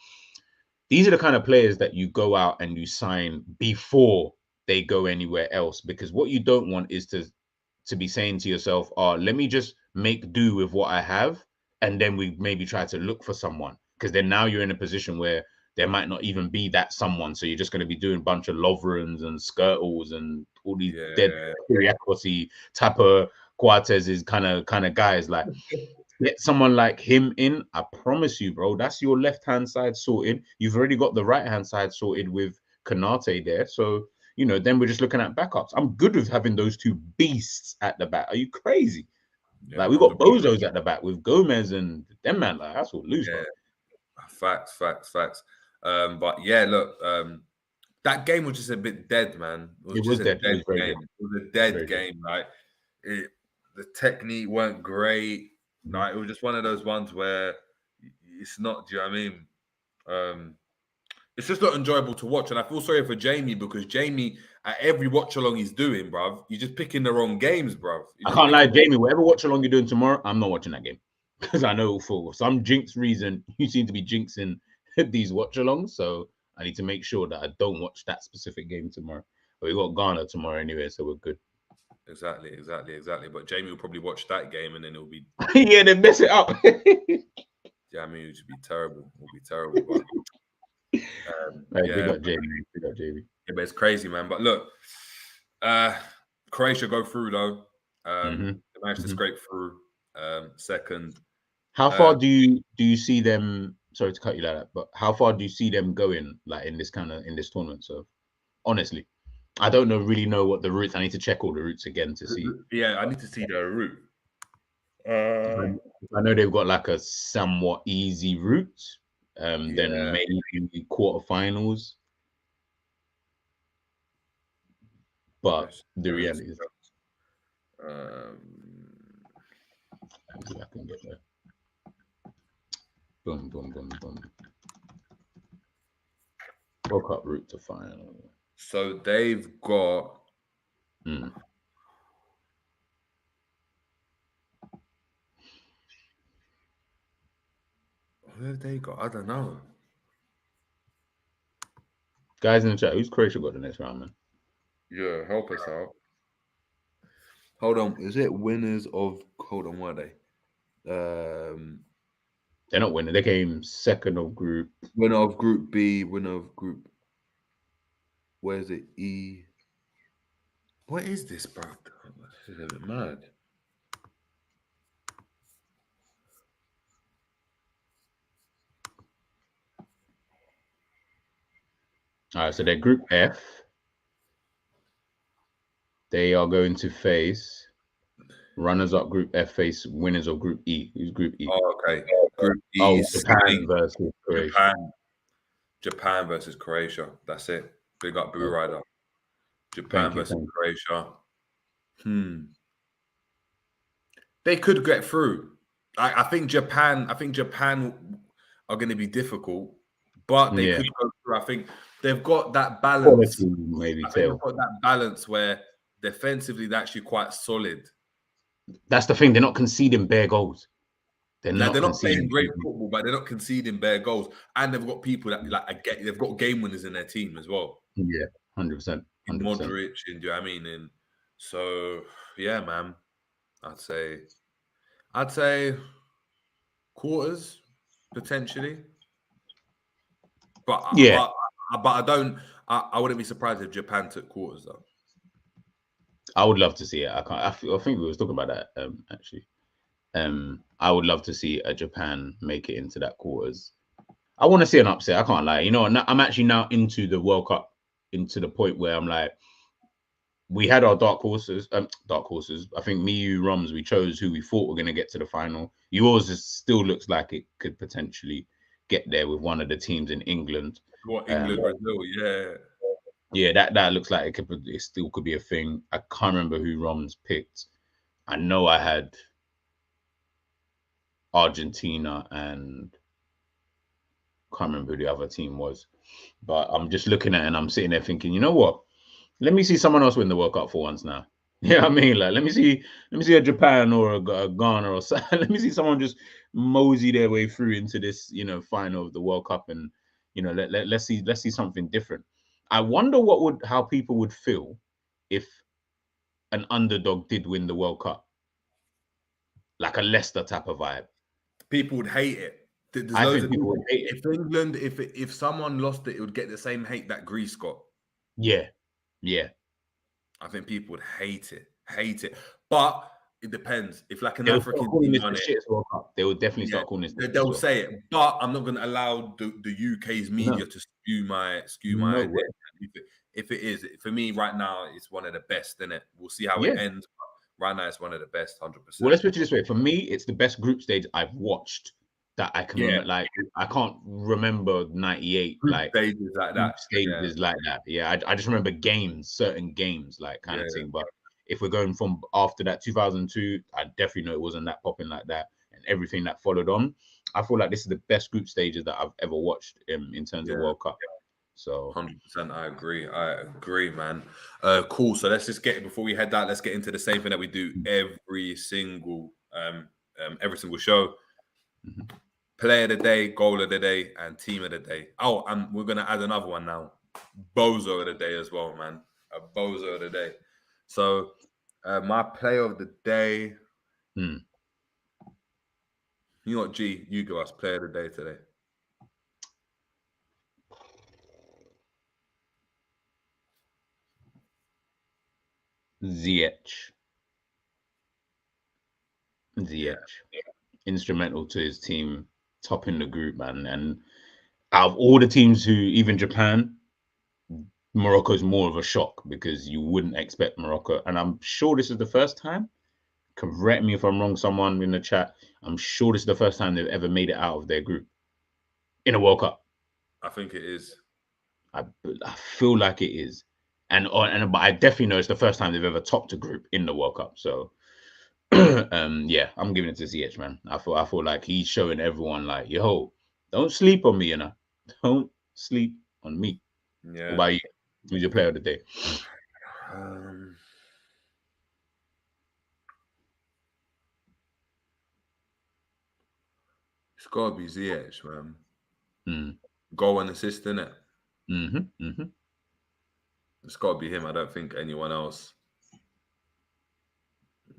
these are the kind of players that you go out and you sign before they go anywhere else, because what you don't want is to be saying to yourself, oh, let me just make do with what I have, and then we maybe try to look for someone, because then now you're in a position where there might not even be that someone, so you're just going to be doing a bunch of Lovrens and Skirtles and all these dead Kyriakos, Tapa, Quartez's kind of guys. Like, get someone like him in, I promise you, bro, that's your left-hand side sorted. You've already got the right-hand side sorted with Kanate there. So, then we're just looking at backups. I'm good with having those two beasts at the back. Are you crazy? Yeah, like, we got bozos at the back with Gomez and them, man. Like, that's all loose, bro. Facts. But yeah, look, that game was just a bit dead, man. It was just a dead game. It was a dead game. Like, the technique weren't great. Like, it was just one of those ones where it's not. Do you know what I mean? It's just not enjoyable to watch, and I feel sorry for Jamie, because Jamie, at every watch along he's doing, bruv, you're just picking the wrong games, bruv. I can't lie, Jamie. Whatever watch along you're doing tomorrow, I'm not watching that game, because I know for some jinx reason you seem to be jinxing these watch alongs. So I need to make sure that I don't watch that specific game tomorrow. But we got Ghana tomorrow anyway, so we're good. Exactly. But Jamie will probably watch that game, and then it'll be yeah, then mess it up. Yeah, I mean, it would be terrible. It would be terrible. But big up Jamie. Yeah, but it's crazy, man. But look, Croatia go through though. They managed to scrape through second. How far do you see them? Sorry to cut you like that, but how far do you see them going, like in this tournament? So honestly, I don't really know what the routes. I need to check all the routes again to see. Yeah, I need to see the route. I know they've got like a somewhat easy route. Then maybe quarterfinals. But the reality is, I can get there. Boom. World Cup route to final. So they've got. Who have they got? I don't know. Guys in the chat, who's Croatia got the next round, man? Yeah, help us out. Hold on. Is it winners of... Hold on, what are they? They're not winning. They came second of group. Winner of Group B, winner of Group... Where is it? E... What is this, bro? This is a bit mad. All right, so they're Group F. They are going to face runners-up Group F, face winners of Group E. Who's Group E? Oh, okay. Group E is Japan versus Croatia. Japan versus Croatia. That's it. Big up Boo Rider. Japan versus Croatia. They could get through. I think Japan are going to be difficult, but they could go through. I think they've got that balance. They've got that balance where defensively they're actually quite solid. That's the thing. They're not conceding bare goals. They're not playing great football, but they're not conceding bare goals. And they've got people that they've got game winners in their team as well. Yeah, 100%. Modric, and do you know what I mean? And so yeah, man. I'd say quarters potentially. But I wouldn't be surprised if Japan took quarters though. I would love to see it. I think we was talking about that actually. I would love to see a Japan make it into that quarters. I want to see an upset. I can't lie. I'm actually now into the World Cup, into the point where I'm like, we had our dark horses. I think me, you, Romz, we chose who we thought were going to get to the final. Yours still looks like it could potentially get there with one of the teams in England. England, Brazil, yeah. Yeah, that looks like it still could be a thing. I can't remember who Romz picked. I know I had Argentina and can't remember who the other team was. But I'm just looking at it and I'm sitting there thinking, you know what? Let me see someone else win the World Cup for once now. Yeah, I mean, like, let me see a Japan or a Ghana or something. Let me see someone just mosey their way through into this, final of the World Cup, and let's see something different. I wonder how people would feel if an underdog did win the World Cup, like a Leicester type of vibe. People would hate it. There's I loads think of people would hate it. if England, if someone lost it, it would get the same hate that Greece got. Yeah, yeah. I think people would hate it. But it depends. If like an They would start African calling team this won the it, shittest World Cup. They would definitely yeah, start calling this the shittest they'll World Cup. say it. But I'm not going to allow the UK's media No. to skew my No idea. way. If it is, for me right now, it's one of the best, isn't it? We'll see how Yeah. it ends. But right now, it's one of the best, 100%. Well, let's put it this way. For me, it's the best group stage I've watched that I can remember. Like, I can't remember 98 Group like stages like group that. stages like that. Yeah, I just remember certain games, like kind of thing. But if we're going from after that 2002, I definitely know it wasn't that popping like that, and everything that followed on. I feel like this is the best group stages that I've ever watched in terms of World Cup. So 100%, I agree, man. Cool. So let's just get before we head out. Let's get into the same thing that we do every single show. Mhm. Player of the day, goal of the day, and team of the day. Oh, and we're gonna add another one now. Bozo of the day as well, man. A bozo of the day. So my player of the day. Mm. You know what, G? You give us player of the day today. Ziyech. Yeah. Instrumental to his team topping the group, man. And out of all the teams who, even Japan, Morocco's more of a shock because you wouldn't expect Morocco. And I'm sure this is the first time. Correct me if I'm wrong, someone in the chat. I'm sure this is the first time they've ever made it out of their group in a World Cup. I think it is. I feel like it is. But I definitely know it's the first time they've ever topped a group in the World Cup. So yeah, I'm giving it to Ziyech, man. I feel like he's showing everyone like, yo, don't sleep on me, you know. Don't sleep on me. Yeah. What about you? Who's your player of the day? It's gotta be Ziyech, man. Mm. Goal and assist, innit? Mm-hmm. Mm-hmm. It's gotta be him. I don't think anyone else.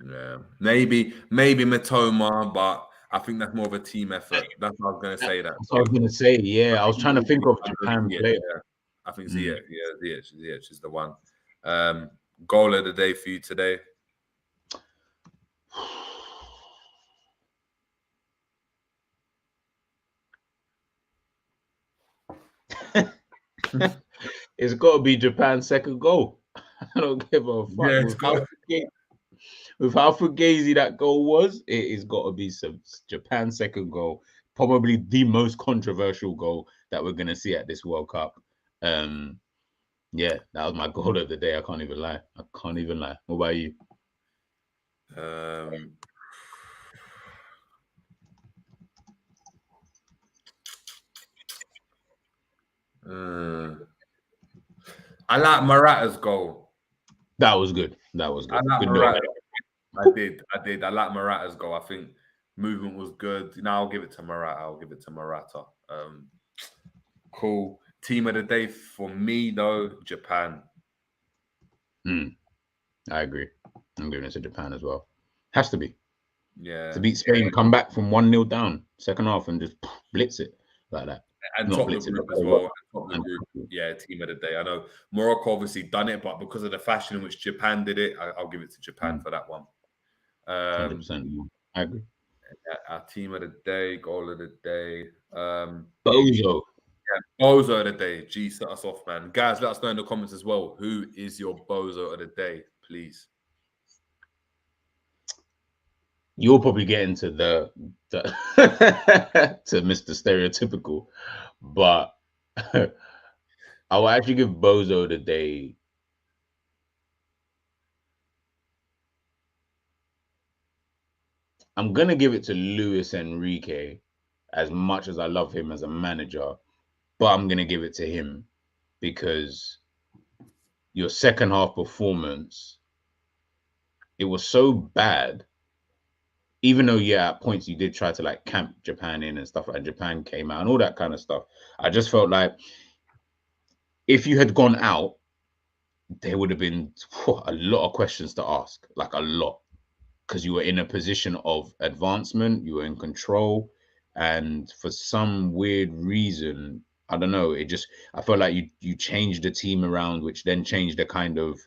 Yeah, maybe Matoma, but I think that's more of a team effort. That's what I was gonna say. That That's what I was gonna say. Yeah, I was trying to think of Japan player. Yeah, I think Ziyech. Yeah, Ziyech is the one. Goal of the day for you today. It's got to be Japan's second goal. I don't give a fuck. Yeah, With how fugazi that goal was, it has got to be some Japan's second goal. Probably the most controversial goal that we're gonna see at this World Cup. Yeah, that was my goal of the day. I can't even lie. What about you? I like Morata's goal. That was good. I like Morata. I did. I like Morata's goal. I think movement was good. Now I'll give it to Morata. Cool. Team of the day for me though, Japan. I agree. I'm giving it to Japan as well. Has to be. Yeah. To beat Spain, come back from 1-0 down, second half, and just blitz it like that. And top the group as well. Yeah, team of the day. I know Morocco obviously done it, but because of the fashion in which Japan did it, I'll give it to Japan for that one. 100%. I agree. Our team of the day, goal of the day. Bozo. Yeah, bozo of the day. G, set us off, man. Guys, let us know in the comments as well. Who is your bozo of the day, please? You'll probably get into the to Mr. Stereotypical, but I will actually give Bozo the day. I'm gonna give it to Luis Enrique, as much as I love him as a manager. but I'm gonna give it to him because your second half performance, it was so bad. Even though, yeah, at points you did try to like camp Japan in and stuff like Japan came out and all that kind of stuff. I just felt like if you had gone out, there would have been a lot of questions to ask, like a lot, because you were in a position of advancement, you were in control, and for some weird reason, I don't know, I felt like you changed the team around, which then changed the kind of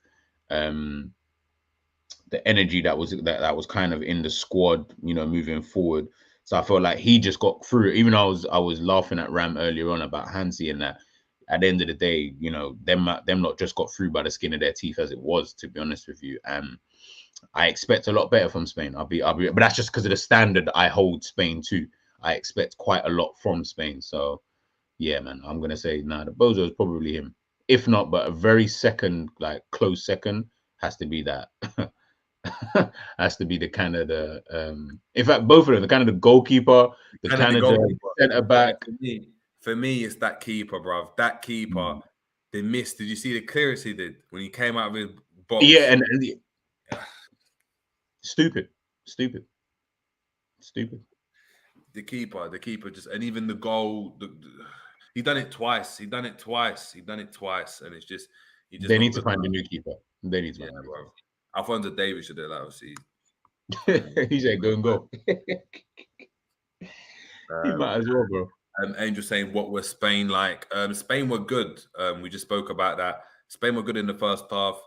um the energy that was kind of in the squad, moving forward. So I felt like he just got through it. Even though I was laughing at Ram earlier on about Hansi and that. At the end of the day, them not just got through by the skin of their teeth as it was, to be honest with you. And I expect a lot better from Spain. But that's just because of the standard I hold Spain to. I expect quite a lot from Spain. So yeah, man, I'm gonna say the Bozo is probably him. If not, but a very second, like close second, has to be that. Has to be the Canada. In fact, both of them, the Canada goalkeeper, the Canada centre back. For me, it's that keeper, bruv. That keeper, they missed. Did you see the clearance he did when he came out of his box? Yeah, and stupid. The keeper just, and even the goal. He done it twice. And it's just. They need to find a new keeper. They need to find a new keeper. Alphonso Davies should have obviously. He said, "Go and go." He might as well, bro. Angel saying, "What was Spain like?" Spain were good. We just spoke about that. Spain were good in the first half.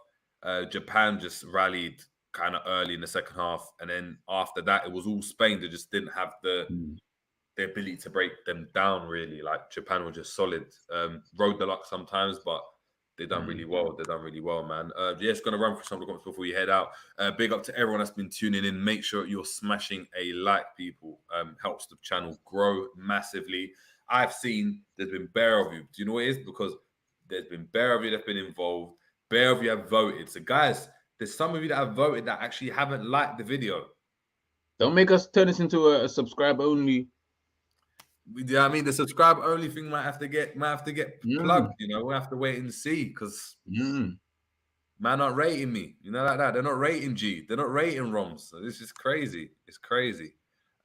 Japan just rallied kind of early in the second half, and then after that, it was all Spain. They just didn't have the ability to break them down. Really, like Japan were just solid. Rode the luck sometimes, but. They've done really well. Man. It's going to run for some of the comments before we head out. Big up to everyone that's been tuning in. Make sure you're smashing a like, people. Helps the channel grow massively. I've seen there's been bare of you. Do you know what it is? Because there's been bare of you that's been involved. Bare of you have voted. So, guys, there's some of you that have voted that actually haven't liked the video. Don't make us turn this into a subscribe only. Yeah, I mean the subscribe only thing might have to get plugged. We'll have to wait and see because man aren't rating me. Like that. They're not rating G. They're not rating Romz. So this is crazy. It's crazy.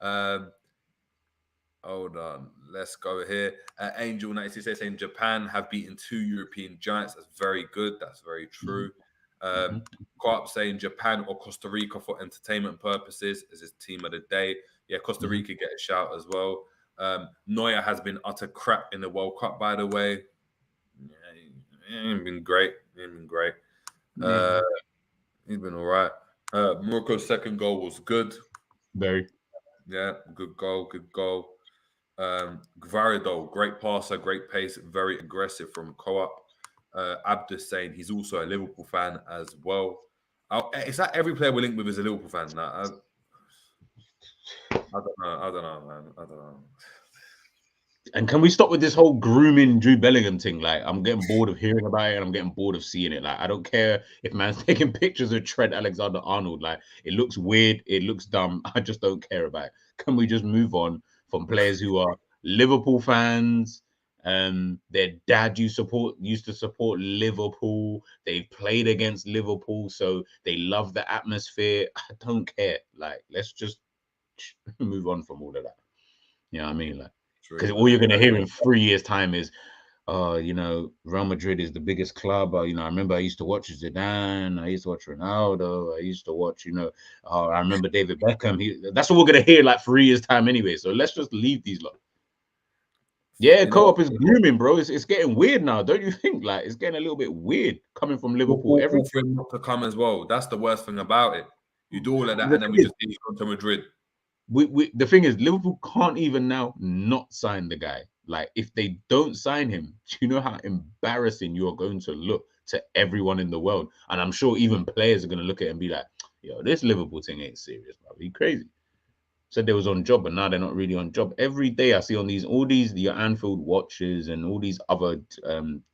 Hold on. Let's go here. Angel 96 saying Japan have beaten 2 European giants. That's very good. That's very true. Co-op saying Japan or Costa Rica for entertainment purposes as his team of the day. Yeah, Costa Rica get a shout as well. Neuer has been utter crap in the World Cup, by the way. He ain't been great. He's been all right. Morocco's second goal was good. Very. Yeah, good goal. Gvarado, great passer, great pace, very aggressive from Co-op. Abdus saying he's also a Liverpool fan as well. It's like every player we link with is a Liverpool fan now. I don't know, man. I don't know. And can we stop with this whole grooming Jude Bellingham thing? Like, I'm getting bored of hearing about it and I'm getting bored of seeing it. Like, I don't care if man's taking pictures of Trent Alexander-Arnold. Like, it looks weird. It looks dumb. I just don't care about it. Can we just move on from players who are Liverpool fans? Their dad used to support Liverpool. They've played against Liverpool, so they love the atmosphere. I don't care. Like, let's just move on from all of that. You know what I mean? Like, because all you're gonna hear in 3 years' time is, Real Madrid is the biggest club. I remember I used to watch Zidane. I used to watch Ronaldo. I used to watch, I remember David Beckham. That's what we're gonna hear like 3 years' time anyway. So let's just leave these lot. Yeah, Co-op is grooming, bro. It's getting weird now, don't you think? Like, it's getting a little bit weird coming from Liverpool. Everything not to come as well. That's the worst thing about it. You do all of that, and then we just need to go to Madrid. The thing is, Liverpool can't even now not sign the guy. Like, if they don't sign him, do you know how embarrassing you're going to look to everyone in the world? And I'm sure even players are going to look at it and be like, yo, this Liverpool thing ain't serious, bro. You crazy. Said they was on job, but now they're not really on job. Every day I see on your Anfield watches and all these other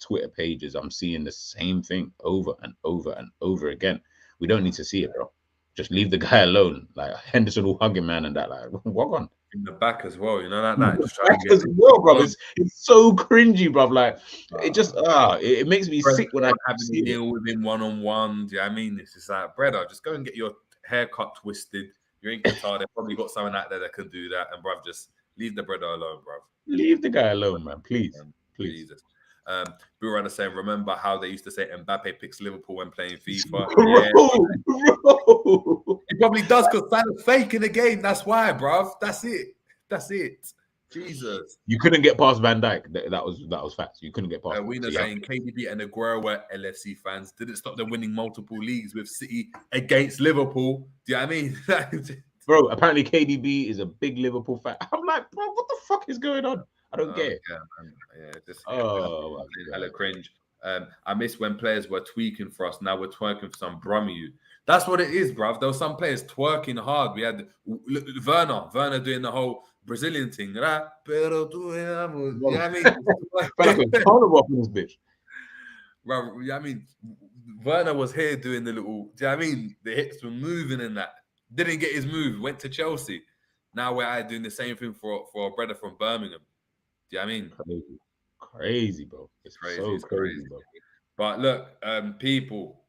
Twitter pages, I'm seeing the same thing over and over and over again. We don't need to see it, bro. Just leave the guy alone. Like Henderson will hug him, man, and that. Like, walk on. in the back as well. You know that just trying Back to get as well, bro. It's so cringy, bro. Like it just it makes me sick when I having see a it. meal with him one-on-one. Do you know what I mean? It's just like, brother, just go and get your haircut twisted. You're in Qatar. They've probably got someone out there that can do that. And bruv, just leave the brother alone, bruv. Leave the guy alone, man. Please. Please. Jesus. Bill the saying, remember how they used to say Mbappe picks Liverpool when playing FIFA? Bro. He probably does because Salah's fake in the game. That's why, bruv. That's it. Jesus. You couldn't get past Van Dijk. That was facts. You couldn't get past. We know saying KDB and Aguero were LFC fans. Didn't stop them winning multiple leagues with City against Liverpool. Do you know what I mean? Bro, apparently KDB is a big Liverpool fan. I'm like, bro, what the fuck is going on? I don't get it. Hella cringe. I miss when players were tweaking for us. Now we're twerking for some Brummie. That's what it is, bruv. There were some players twerking hard. We had Werner doing the whole Brazilian thing. You know what I mean? Like a carnival in this bitch. Bro, I mean, Werner was here doing the little, do you know what I mean? The hips were moving and that. Didn't get his move, went to Chelsea. Now we're out doing the same thing for a brother from Birmingham. Do you know what I mean? Crazy, bro. It's crazy. So crazy, bro. But look, people,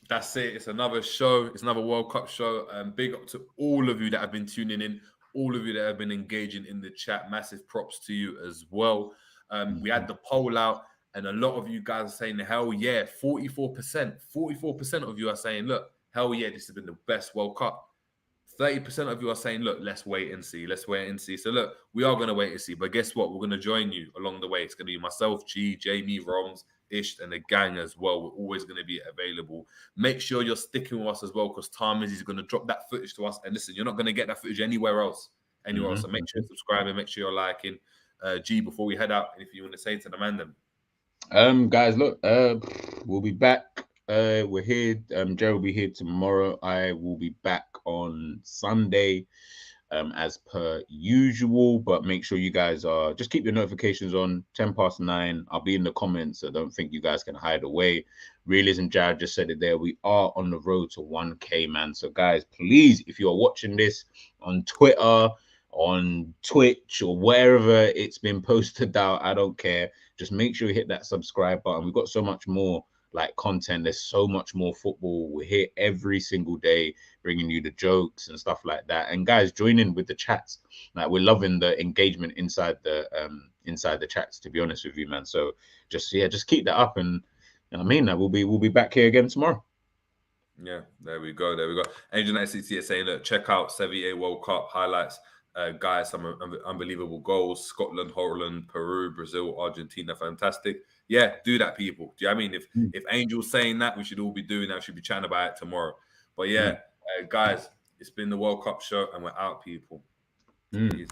that's it. It's another show. It's another World Cup show. Big up to all of you that have been tuning in, all of you that have been engaging in the chat. Massive props to you as well. We had the poll out, and a lot of you guys are saying, hell yeah, 44%. 44% of you are saying, look, hell yeah, this has been the best World Cup. 30% of you are saying, look, let's wait and see. Let's wait and see. So, look, we are going to wait and see. But guess what? We're going to join you along the way. It's going to be myself, G, Jamie, Romz, Ish, and the gang as well. We're always going to be available. Make sure you're sticking with us as well because Tom is going to drop that footage to us. And listen, you're not going to get that footage anywhere else. So make sure you're subscribing. Make sure you're liking. G, before we head out, if you want to say to the man them. Guys, look, we'll be back. We're here. Joe will be here tomorrow. I will be back on Sunday, as per usual. But make sure you guys just keep your notifications on. 9:10. I'll be in the comments. I don't think you guys can hide away. Realism Jared just said it there. We are on the road to 1K, man. So guys, please, if you're watching this on Twitter, on Twitch, or wherever it's been posted out, I don't care. Just make sure you hit that subscribe button. We've got so much more like content. There's so much more football. We're here every single day bringing you the jokes and stuff like that. And guys, join in with the chats. Like, we're loving the engagement inside the chats, to be honest with you, man. So just keep that up, and you know what I mean, we'll be back here again tomorrow. Yeah, there we go. Angel 960 is saying, look, check out Sevier World Cup highlights. Guys, some unbelievable goals. Scotland, Holland, Peru, Brazil, Argentina, fantastic. Yeah, do that, people. Do you know what I mean? If Angel's saying that, we should all be doing that. We should be chatting about it tomorrow. But yeah, guys, it's been the World Cup show, and we're out, people. Easy.